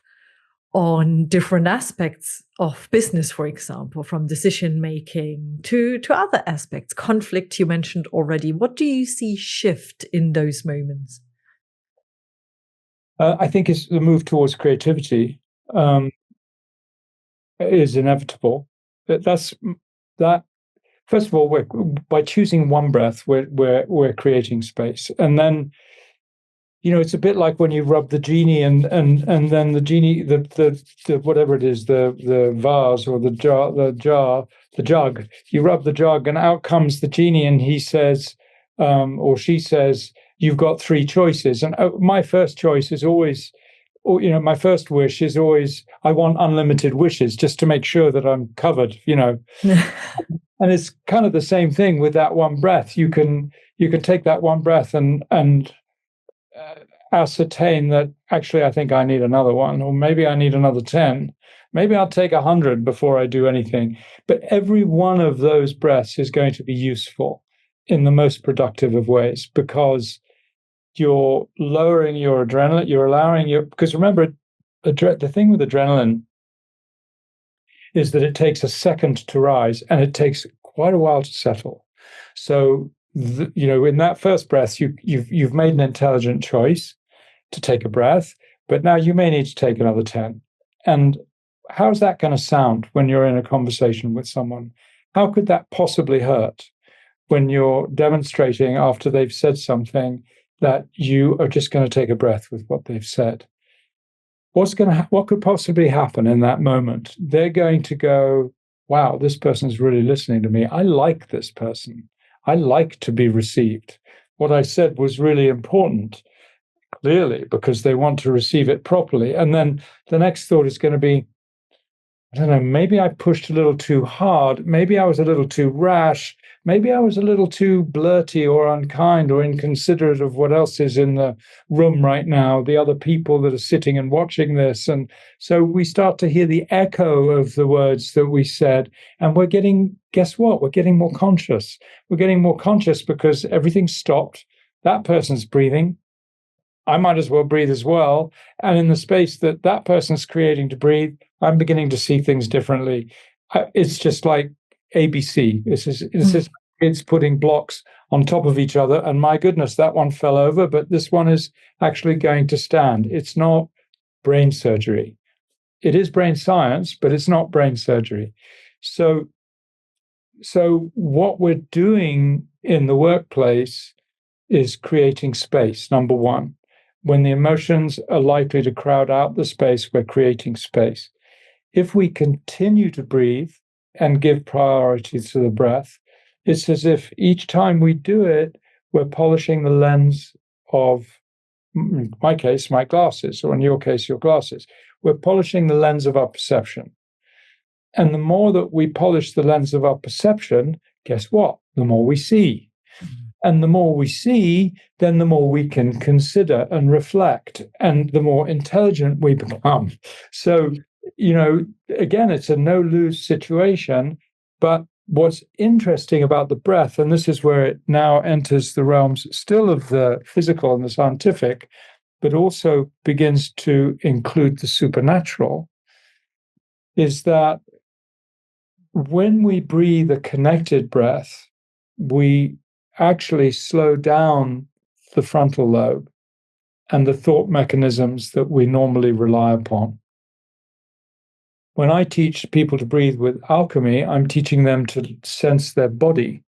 on different aspects of business, for example, from decision making to other aspects. Conflict you mentioned already. What do you see shift in those moments? I think it's the move towards creativity is inevitable. That. First of all, by choosing one breath, we're creating space, and then, it's a bit like when you rub the genie, and then the genie, the whatever it is, the vase or the jug. You rub the jug, and out comes the genie, and he says, or she says, "You've got three choices." And my first choice is always, my first wish is always, I want unlimited wishes, just to make sure that I'm covered. And it's kind of the same thing with that one breath. You can take that one breath and ascertain that actually I think I need another one, or maybe I need another 10. Maybe I'll take 100 before I do anything. But every one of those breaths is going to be useful in the most productive of ways, because you're lowering your adrenaline. You're allowing because remember, the thing with adrenaline is that it takes a second to rise and it takes quite a while to settle. So, in that first breath, you've made an intelligent choice to take a breath, but now you may need to take another 10. And how's that going to sound when you're in a conversation with someone? How could that possibly hurt when you're demonstrating after they've said something that you are just going to take a breath with what they've said? What could possibly happen in that moment? They're going to go, wow, this person's really listening to me. I like this person. I like to be received. What I said was really important, clearly, because they want to receive it properly. And then the next thought is going to be, I don't know, maybe I pushed a little too hard. Maybe I was a little too rash. Maybe I was a little too blurty or unkind or inconsiderate of what else is in the room right now, the other people that are sitting and watching this. And so we start to hear the echo of the words that we said. And we're getting, guess what? We're getting more conscious. We're getting more conscious because everything's stopped. That person's breathing. I might as well breathe as well. And in the space that that person's creating to breathe, I'm beginning to see things differently. It's just like ABC. It's putting blocks on top of each other. And my goodness, that one fell over, but this one is actually going to stand. It's not brain surgery. It is brain science, but it's not brain surgery. So what we're doing in the workplace is creating space, number one. When the emotions are likely to crowd out the space, we're creating space. If we continue to breathe and give priority to the breath, it's as if each time we do it, we're polishing the lens of, in my case, my glasses, or in your case, your glasses. We're polishing the lens of our perception. And the more that we polish the lens of our perception, guess what? The more we see. And the more we see, then the more we can consider and reflect, and the more intelligent we become. So, again, it's a no-lose situation. But what's interesting about the breath, and this is where it now enters the realms still of the physical and the scientific, but also begins to include the supernatural, is that when we breathe a connected breath, we actually slow down the frontal lobe and the thought mechanisms that we normally rely upon. When I teach people to breathe with alchemy, I'm teaching them to sense their body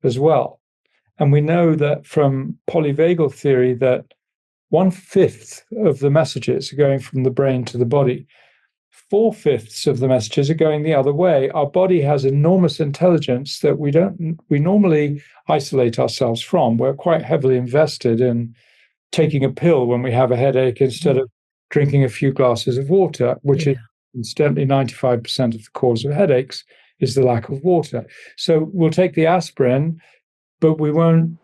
as well. And we know that from polyvagal theory that 1/5 of the messages are going from the brain to the body. 4/5 of the messages are going the other way. Our body has enormous intelligence that we normally isolate ourselves from. We're quite heavily invested in taking a pill when we have a headache instead of drinking a few glasses of water, which is incidentally 95% of the cause of headaches is the lack of water. So we'll take the aspirin, but we won't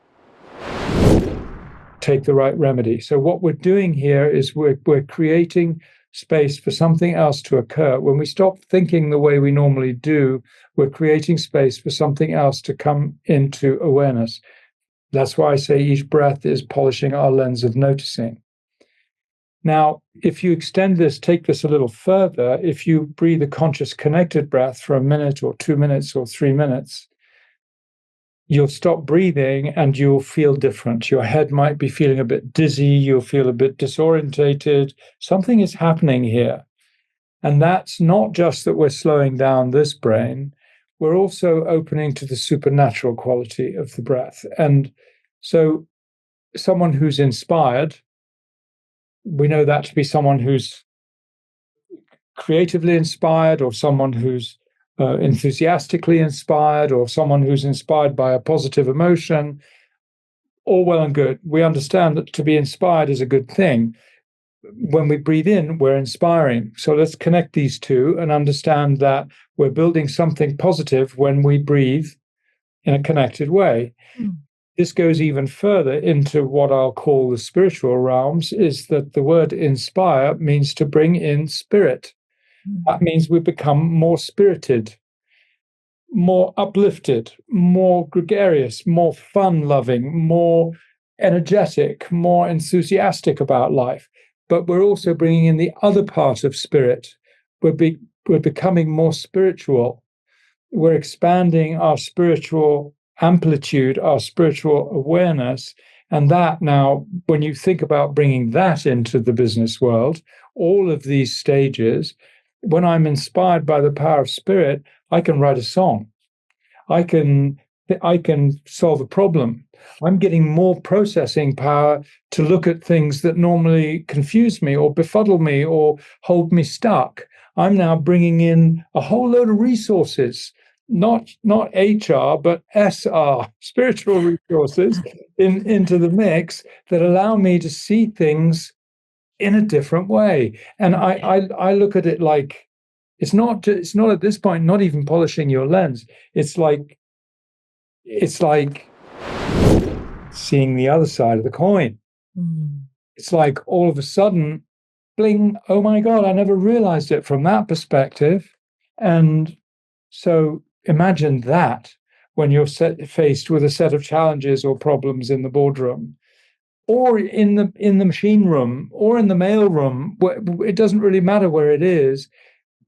take the right remedy. So what we're doing here is we're creating space for something else to occur. When we stop thinking the way we normally do, we're creating space for something else to come into awareness. That's why I say each breath is polishing our lens of noticing. Now, if you extend this, take this a little further, if you breathe a conscious connected breath for a minute or 2 minutes or 3 minutes, you'll stop breathing and you'll feel different. Your head might be feeling a bit dizzy. You'll feel a bit disorientated. Something is happening here. And that's not just that we're slowing down this brain. We're also opening to the supernatural quality of the breath. And so someone who's inspired, we know that to be someone who's creatively inspired, or someone who's enthusiastically inspired, or someone who's inspired by a positive emotion. All well and good. We understand that to be inspired is a good thing. When we breathe in, we're inspiring. So let's connect these two and understand that we're building something positive when we breathe in a connected way. This goes even further into what I'll call the spiritual realms, is that the word inspire means to bring in spirit. That means we become more spirited, more uplifted, more gregarious, more fun-loving, more energetic, more enthusiastic about life. But we're also bringing in the other part of spirit. We're becoming more spiritual. We're expanding our spiritual amplitude, our spiritual awareness. And that now, when you think about bringing that into the business world, all of these stages, when I'm inspired by the power of spirit, I can write a song. I can solve a problem. I'm getting more processing power to look at things that normally confuse me or befuddle me or hold me stuck. I'm now bringing in a whole load of resources, not HR, but SR, spiritual resources, into the mix that allow me to see things in a different way. And I look at it like It's not at this point, not even polishing your lens. It's like seeing the other side of the coin. It's like all of a sudden, bling, oh my God, I never realized it from that perspective. And so imagine that when you're faced with a set of challenges or problems in the boardroom, or in the machine room, or in the mail room. It doesn't really matter where it is.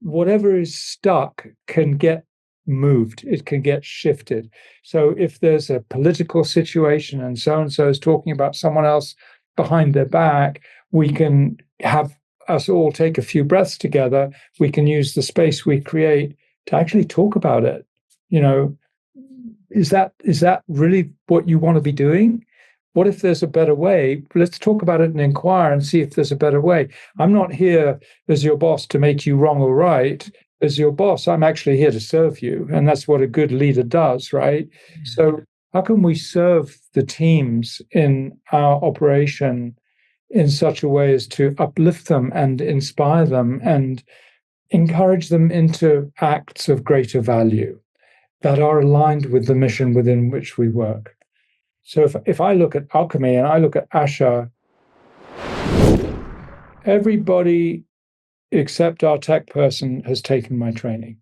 Whatever is stuck can get moved. It can get shifted. So if there's a political situation and so is talking about someone else behind their back, we can have us all take a few breaths together. We can use the space we create to actually talk about it. Is that really what you want to be doing? What if there's a better way? Let's talk about it and inquire and see if there's a better way. I'm not here as your boss to make you wrong or right. As your boss, I'm actually here to serve you. And that's what a good leader does, right? So how can we serve the teams in our operation in such a way as to uplift them and inspire them and encourage them into acts of greater value that are aligned with the mission within which we work? So if I look at Alchemy and I look at Asha, everybody except our tech person has taken my training.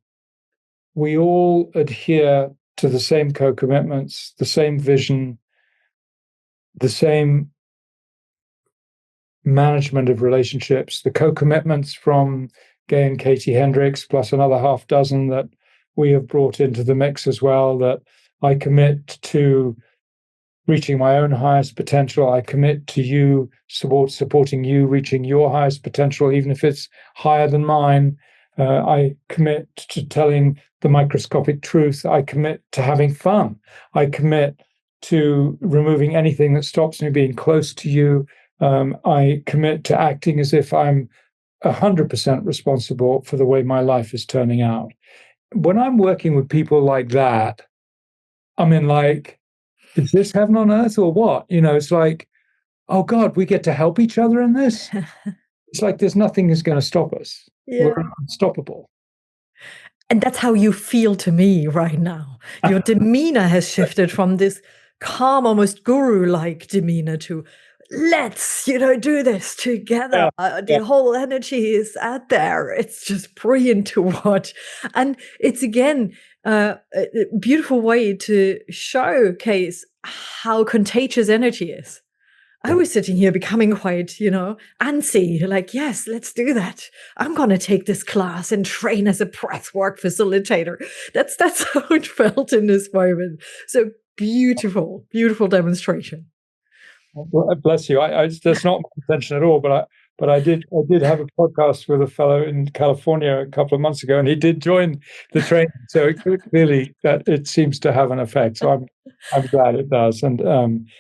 We all adhere to the same co-commitments, the same vision, the same management of relationships, the co-commitments from Gay and Katie Hendricks, plus another half dozen that we have brought into the mix as well, that I commit to reaching my own highest potential. I commit to you, supporting you, reaching your highest potential, even if it's higher than mine. I commit to telling the microscopic truth. I commit to having fun. I commit to removing anything that stops me being close to you. I commit to acting as if I'm 100% responsible for the way my life is turning out. When I'm working with people like that, I mean, like, is this heaven on earth or what? It's like, oh God, we get to help each other in this. It's like there's nothing is going to stop us. Yeah. We're unstoppable. And that's how you feel to me right now. Your demeanor has shifted from this calm, almost guru-like demeanor to let's, do this together. Yeah. The whole energy is out there. It's just brilliant to watch. And it's, again, a beautiful way to showcase how contagious energy is. I was sitting here becoming quite, antsy, like, yes, let's do that. I'm going to take this class and train as a breathwork facilitator. That's how it felt in this moment. So beautiful, beautiful demonstration. Well, bless you. That's not my intention at all, but I did have a podcast with a fellow in California a couple of months ago, and he did join the training. So clearly that it seems to have an effect. So I'm glad it does. And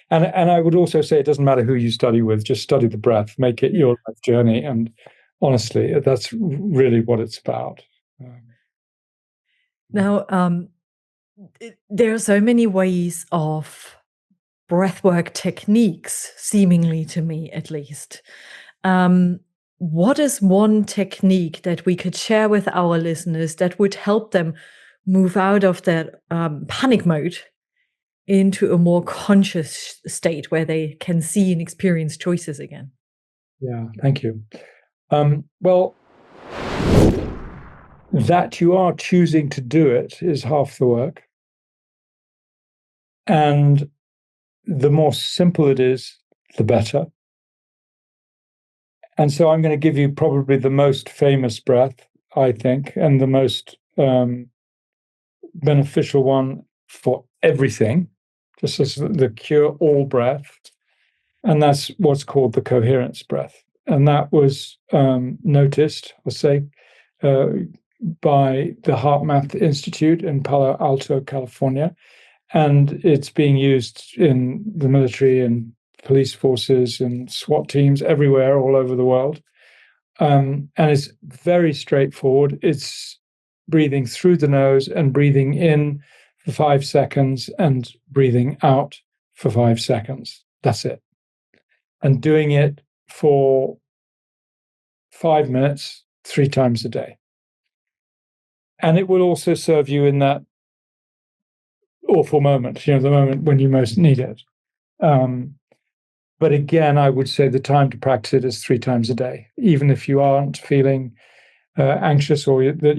I would also say it doesn't matter who you study with, just study the breath, make it your life journey. And honestly, that's really what it's about. Now, there are so many ways of breathwork techniques, seemingly to me at least. What is one technique that we could share with our listeners that would help them move out of that panic mode into a more conscious state where they can see and experience choices again? Yeah, thank you. Well, that you are choosing to do it is half the work. And the more simple it is, the better. And so I'm going to give you probably the most famous breath, I think, and the most beneficial one for everything, just as the cure-all breath. And that's what's called the Coherence breath. And that was noticed, I'll say, by the HeartMath Institute in Palo Alto, California. And it's being used in the military and police forces and SWAT teams everywhere, all over the world. And it's very straightforward. It's breathing through the nose and breathing in for 5 seconds and breathing out for 5 seconds. That's it. And doing it for 5 minutes, 3 times a day. And it will also serve you in that awful moment, the moment when you most need it. But again, I would say the time to practice it is 3 times a day, even if you aren't feeling anxious, or that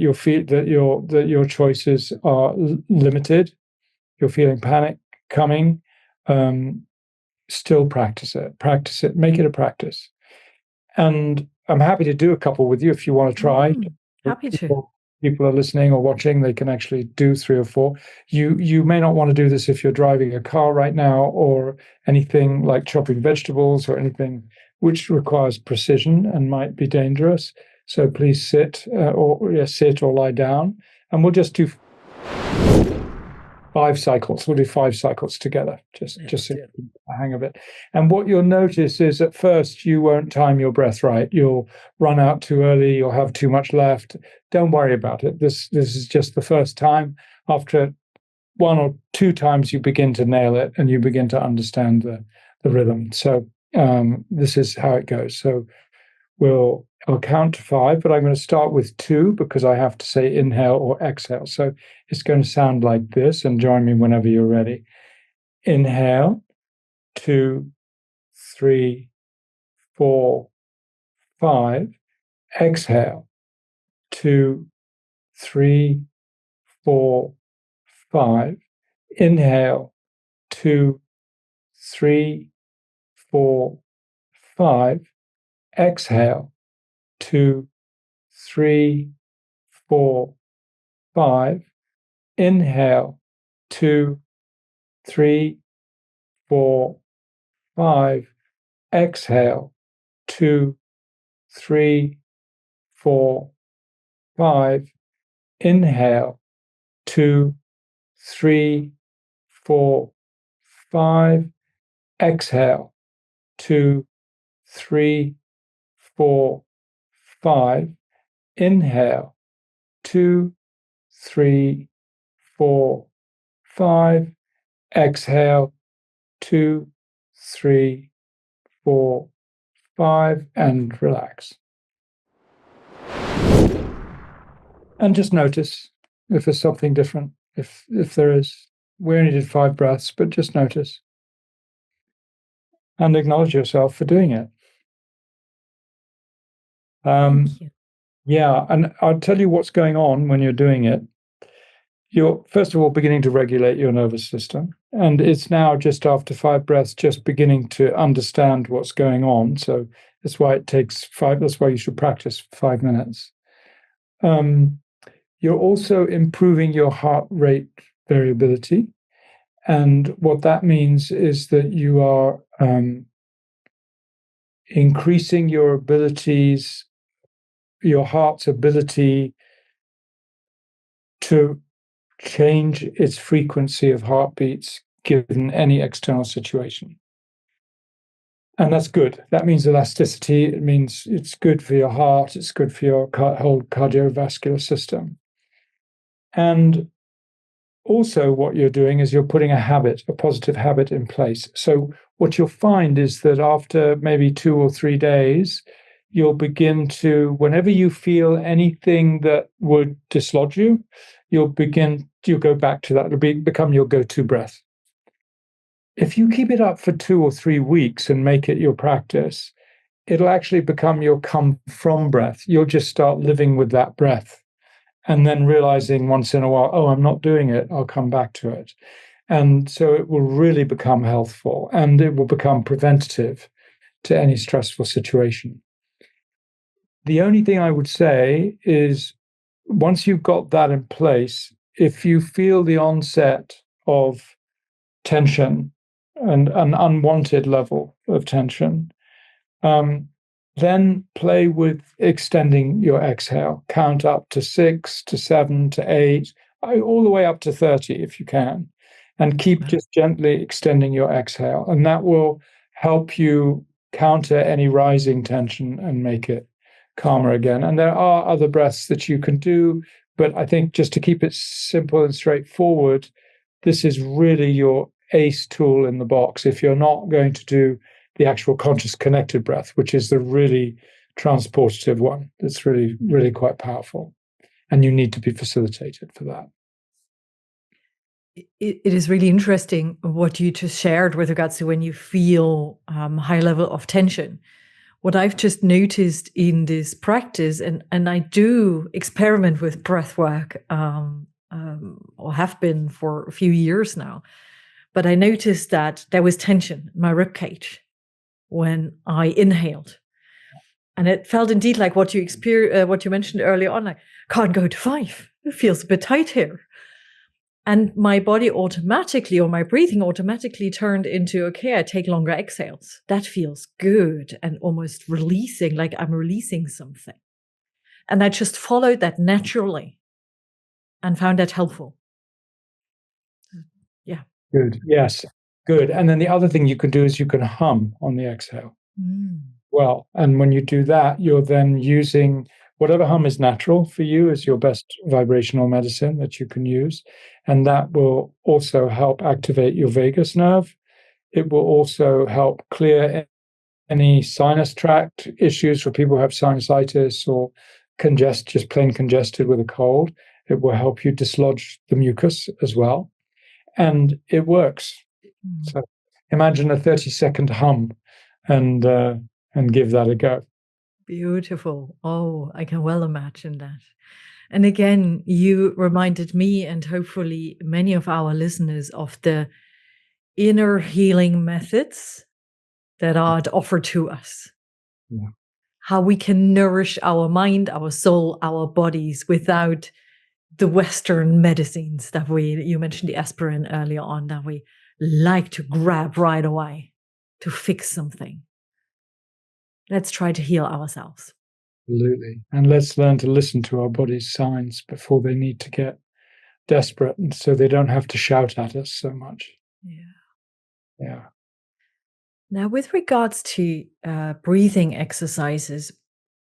your choices are limited, you're feeling panic coming. Still practice it, make it a practice. And I'm happy to do a couple with you if you want to try. Happy to. People are listening or watching, they can actually do 3 or 4. You may not want to do this if you're driving a car right now, or anything like chopping vegetables, or anything which requires precision and might be dangerous. So please sit or lie down, and we'll just do 5 cycles. We'll do 5 cycles together, just so you get the hang of it. And what you'll notice is, at first, you won't time your breath right. You'll run out too early. You'll have too much left. Don't worry about it. This is just the first time. After 1 or 2 times, you begin to nail it, and you begin to understand the rhythm. So this is how it goes. So I'll count to 5, but I'm going to start with 2 because I have to say inhale or exhale. So it's going to sound like this, and join me whenever you're ready. Inhale, 2, 3, 4, 5. Exhale, 2, 3, 4, 5. Inhale, 2, 3, 4, 5. Exhale, 2, 3, 4, 5. Inhale, 2, 3, 4, 5. Exhale, 2, 3, 4, 5. Inhale, 2, 3, 4, 5. Exhale, 2, 3, 4, 5. Inhale, 2, 3, 4, 5. Exhale, 2, 3, 4, 5, and relax. And just notice if there's something different. If there is, we only did 5 breaths, but just notice. And acknowledge yourself for doing it. Thank you. Yeah, and I'll tell you what's going on when you're doing it. You're, first of all, beginning to regulate your nervous system. And it's now, just after 5 breaths, just beginning to understand what's going on. So that's why it takes 5. That's why you should practice 5 minutes. You're also improving your heart rate variability. And what that means is that you are increasing your abilities, your heart's ability to change its frequency of heartbeats given any external situation. And that's good. That means elasticity. It means it's good for your heart. It's good for your whole cardiovascular system. And also what you're doing is you're putting a positive habit in place. So what you'll find is that after maybe 2 or 3 days, you'll begin to, whenever you feel anything that would dislodge you, you'll go back to that. It'll become your go-to breath. If you keep it up for 2 or 3 weeks and make it your practice, it'll actually become your come from breath. You'll just start living with that breath, and then realizing once in a while, oh, I'm not doing it, I'll come back to it. And so it will really become healthful, and it will become preventative to any stressful situation. The only thing I would say is, once you've got that in place, if you feel the onset of tension and an unwanted level of tension, then play with extending your exhale. Count up to 6, to 7, to 8, all the way up to 30 if you can. And keep just gently extending your exhale. And that will help you counter any rising tension and make it calmer again. And there are other breaths that you can do, but I think just to keep it simple and straightforward, this is really your ace tool in the box. If you're not going to do the actual conscious connected breath, which is the really transportative one, that's really, really quite powerful. and you need to be facilitated for that. It is really interesting what you just shared with regards to when you feel high level of tension. What I've just noticed in this practice, and I do experiment with breath work, or have been for a few years now, but I noticed that there was tension in my ribcage when I inhaled. And it felt indeed like what you mentioned earlier on, like, can't go to 5. It feels a bit tight here. And my body automatically, or my breathing automatically turned into, okay, I take longer exhales. That feels good and almost releasing, like I'm releasing something. And I just followed that naturally and found that helpful. Yeah. Good. Yes. Good. And then the other thing you can do is you can hum on the exhale. Well, and when you do that, you're then using whatever hum is natural for you is your best vibrational medicine that you can use. And that will also help activate your vagus nerve. It will also help clear any sinus tract issues for people who have sinusitis or just plain congested with a cold. It will help you dislodge the mucus as well. And it works. So imagine a 30-second hum and give that a go. Beautiful. Oh, I can well imagine that. And again, you reminded me, and hopefully many of our listeners, of the inner healing methods that are offered to us. Yeah. How we can nourish our mind, our soul, our bodies without the Western medicines that you mentioned the aspirin earlier on, that we like to grab right away to fix something. Let's try to heal ourselves. Absolutely. And let's learn to listen to our body's signs before they need to get desperate, and so they don't have to shout at us so much. Yeah. Now, with regards to breathing exercises,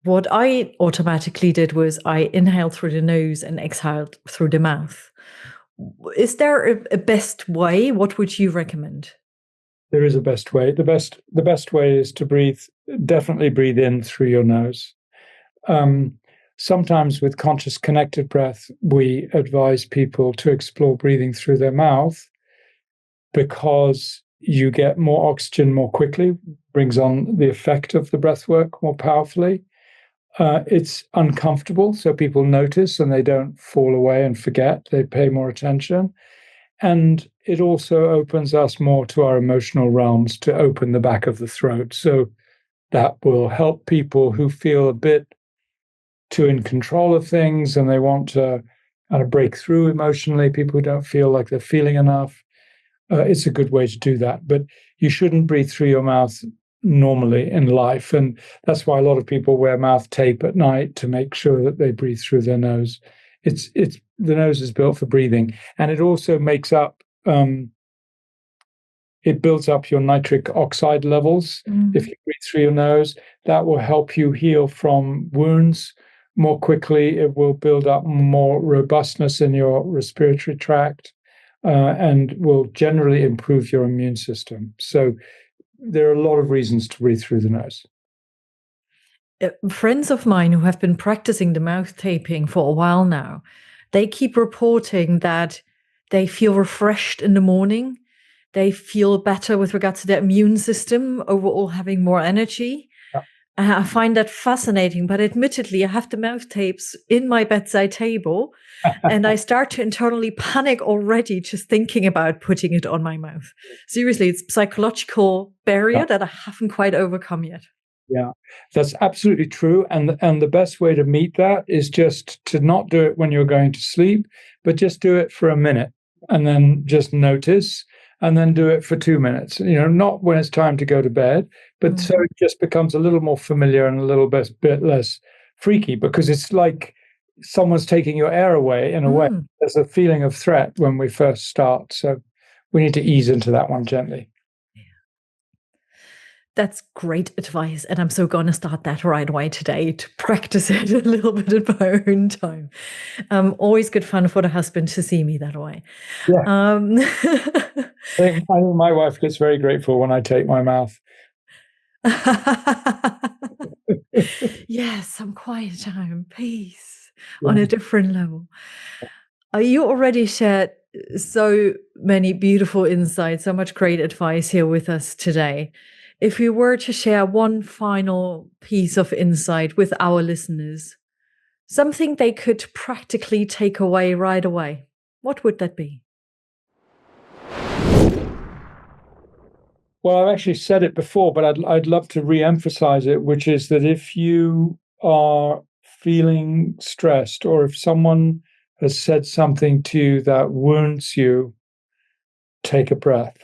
what I automatically did was I inhaled through the nose and exhaled through the mouth. Is there a best way? What would you recommend? There is a best way. The best way is to definitely breathe in through your nose. Sometimes with conscious connected breath, we advise people to explore breathing through their mouth because you get more oxygen more quickly, brings on the effect of the breath work more powerfully. It's uncomfortable, so people notice and they don't fall away and forget. They pay more attention. And it also opens us more to our emotional realms, to open the back of the throat. So that will help people who feel a bit too in control of things and they want to kind of break through emotionally, people who don't feel like they're feeling enough. It's a good way to do that. But you shouldn't breathe through your mouth normally in life. And that's why a lot of people wear mouth tape at night to make sure that they breathe through their nose. It's the nose is built for breathing. And it also makes up, it builds up your nitric oxide levels. If you breathe through your nose, that will help you heal from wounds more quickly. It will build up more robustness in your respiratory tract. And will generally improve your immune system. So there are a lot of reasons to breathe through the nose. Friends of mine who have been practicing the mouth taping for a while now, they keep reporting that they feel refreshed in the morning. They feel better with regards to their immune system, overall having more energy. Yeah. I find that fascinating, but admittedly, I have the mouth tapes in my bedside table. And I start to internally panic already just thinking about putting it on my mouth. Seriously, it's a psychological barrier that I haven't quite overcome yet. Yeah, that's absolutely true. And the best way to meet that is just to not do it when you're going to sleep, but just do it for a minute and then just notice and then do it for 2 minutes. Not when it's time to go to bed, but so it just becomes a little more familiar and a little bit less freaky, because it's like someone's taking your air away in a way. There's a feeling of threat when we first start. So we need to ease into that one gently. Yeah. That's great advice. And I'm so going to start that right away today to practice it a little bit at my own time. Always good fun for the husband to see me that way. Yeah. I think my wife gets very grateful when I take my mouth. Yes, some quiet time, peace. on a different level. You already shared so many beautiful insights, so much great advice here with us today. If you were to share one final piece of insight with our listeners, something they could practically take away right away, what would that be? Well, I've actually said it before, but I'd love to re-emphasize it, which is that if you are feeling stressed, or if someone has said something to you that wounds you, take a breath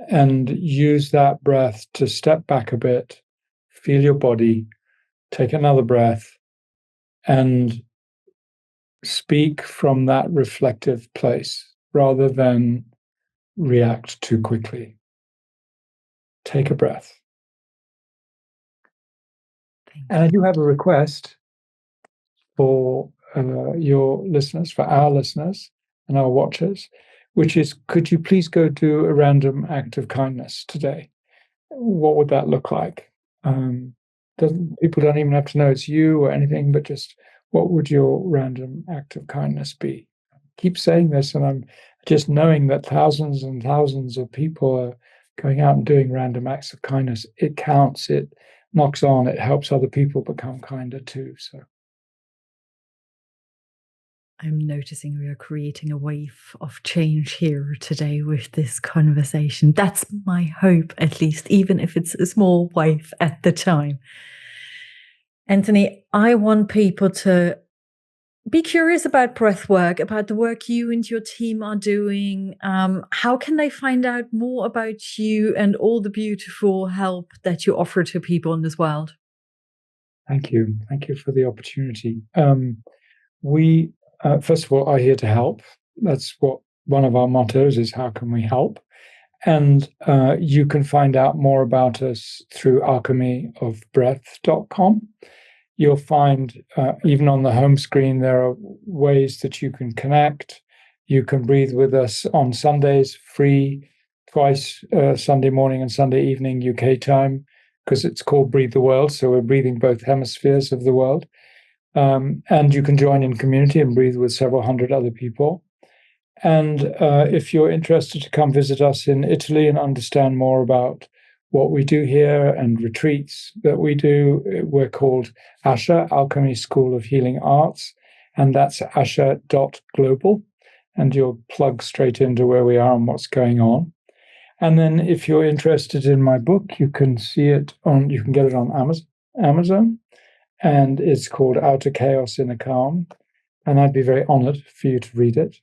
and use that breath to step back a bit, feel your body, take another breath, and speak from that reflective place rather than react too quickly. Take a breath. And I do have a request for your listeners, for our listeners and our watchers, which is, could you please go do a random act of kindness today? What would that look like? People don't even have to know it's you or anything, but just what would your random act of kindness be? Keep saying this, and I'm just knowing that thousands and thousands of people are going out and doing random acts of kindness. It counts, it knocks on, it helps other people become kinder too. So I'm noticing we are creating a wave of change here today with this conversation. That's my hope, at least, even if it's a small wave at the time. Anthony, I want people to be curious about breath work, about the work you and your team are doing. How can they find out more about you and all the beautiful help that you offer to people in this world? Thank you. Thank you for the opportunity. We, first of all, are here to help. That's what one of our mottos is: how can we help? And you can find out more about us through alchemyofbreath.com. You'll find, even on the home screen, there are ways that you can connect. You can breathe with us on Sundays, free, twice, Sunday morning and Sunday evening UK time, because it's called Breathe the World. So we're breathing both hemispheres of the world. And you can join in community and breathe with several hundred other people. And if you're interested to come visit us in Italy and understand more about what we do here and retreats that we do, we're called Asha, Alchemy School of Healing Arts, and that's asha.global. And you'll plug straight into where we are and what's going on. And then if you're interested in my book, you can get it on Amazon. And it's called Outer Chaos, Inner Calm. And I'd be very honored for you to read it.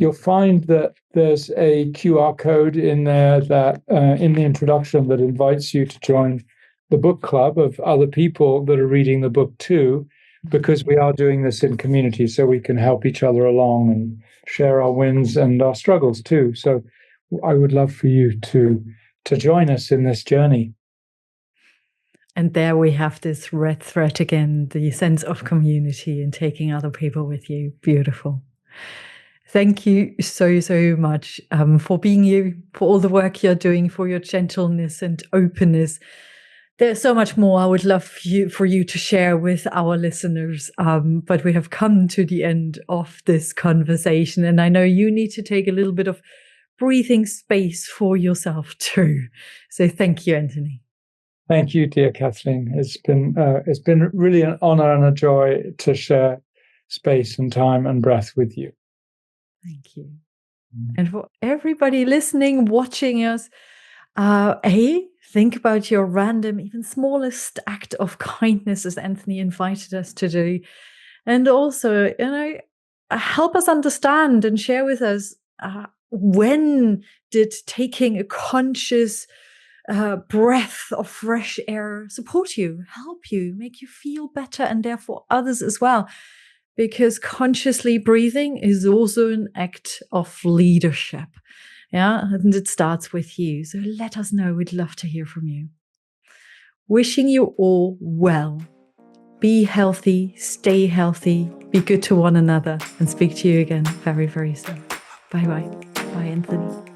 You'll find that there's a QR code in there that in the introduction that invites you to join the book club of other people that are reading the book too, because we are doing this in community, so we can help each other along and share our wins and our struggles too. So I would love for you to join us in this journey. And there we have this red thread again, the sense of community and taking other people with you. Beautiful. Thank you so, so much for being you, for all the work you're doing, for your gentleness and openness. There's so much more I would love for you to share with our listeners, but we have come to the end of this conversation, and I know you need to take a little bit of breathing space for yourself too. So thank you, Anthony. Thank you, dear Kathleen. It's been really an honor and a joy to share space and time and breath with you. Thank you. And for everybody listening, watching us, think about your random, even smallest act of kindness, as Anthony invited us to do. And also, help us understand and share with us, when did taking a conscious breath of fresh air support you, help you, make you feel better, and therefore others as well? Because consciously breathing is also an act of leadership. Yeah, and it starts with you. So let us know. We'd love to hear from you. Wishing you all well. Be healthy, stay healthy, be good to one another, and speak to you again very, very soon. Bye-bye. Bye, Anthony.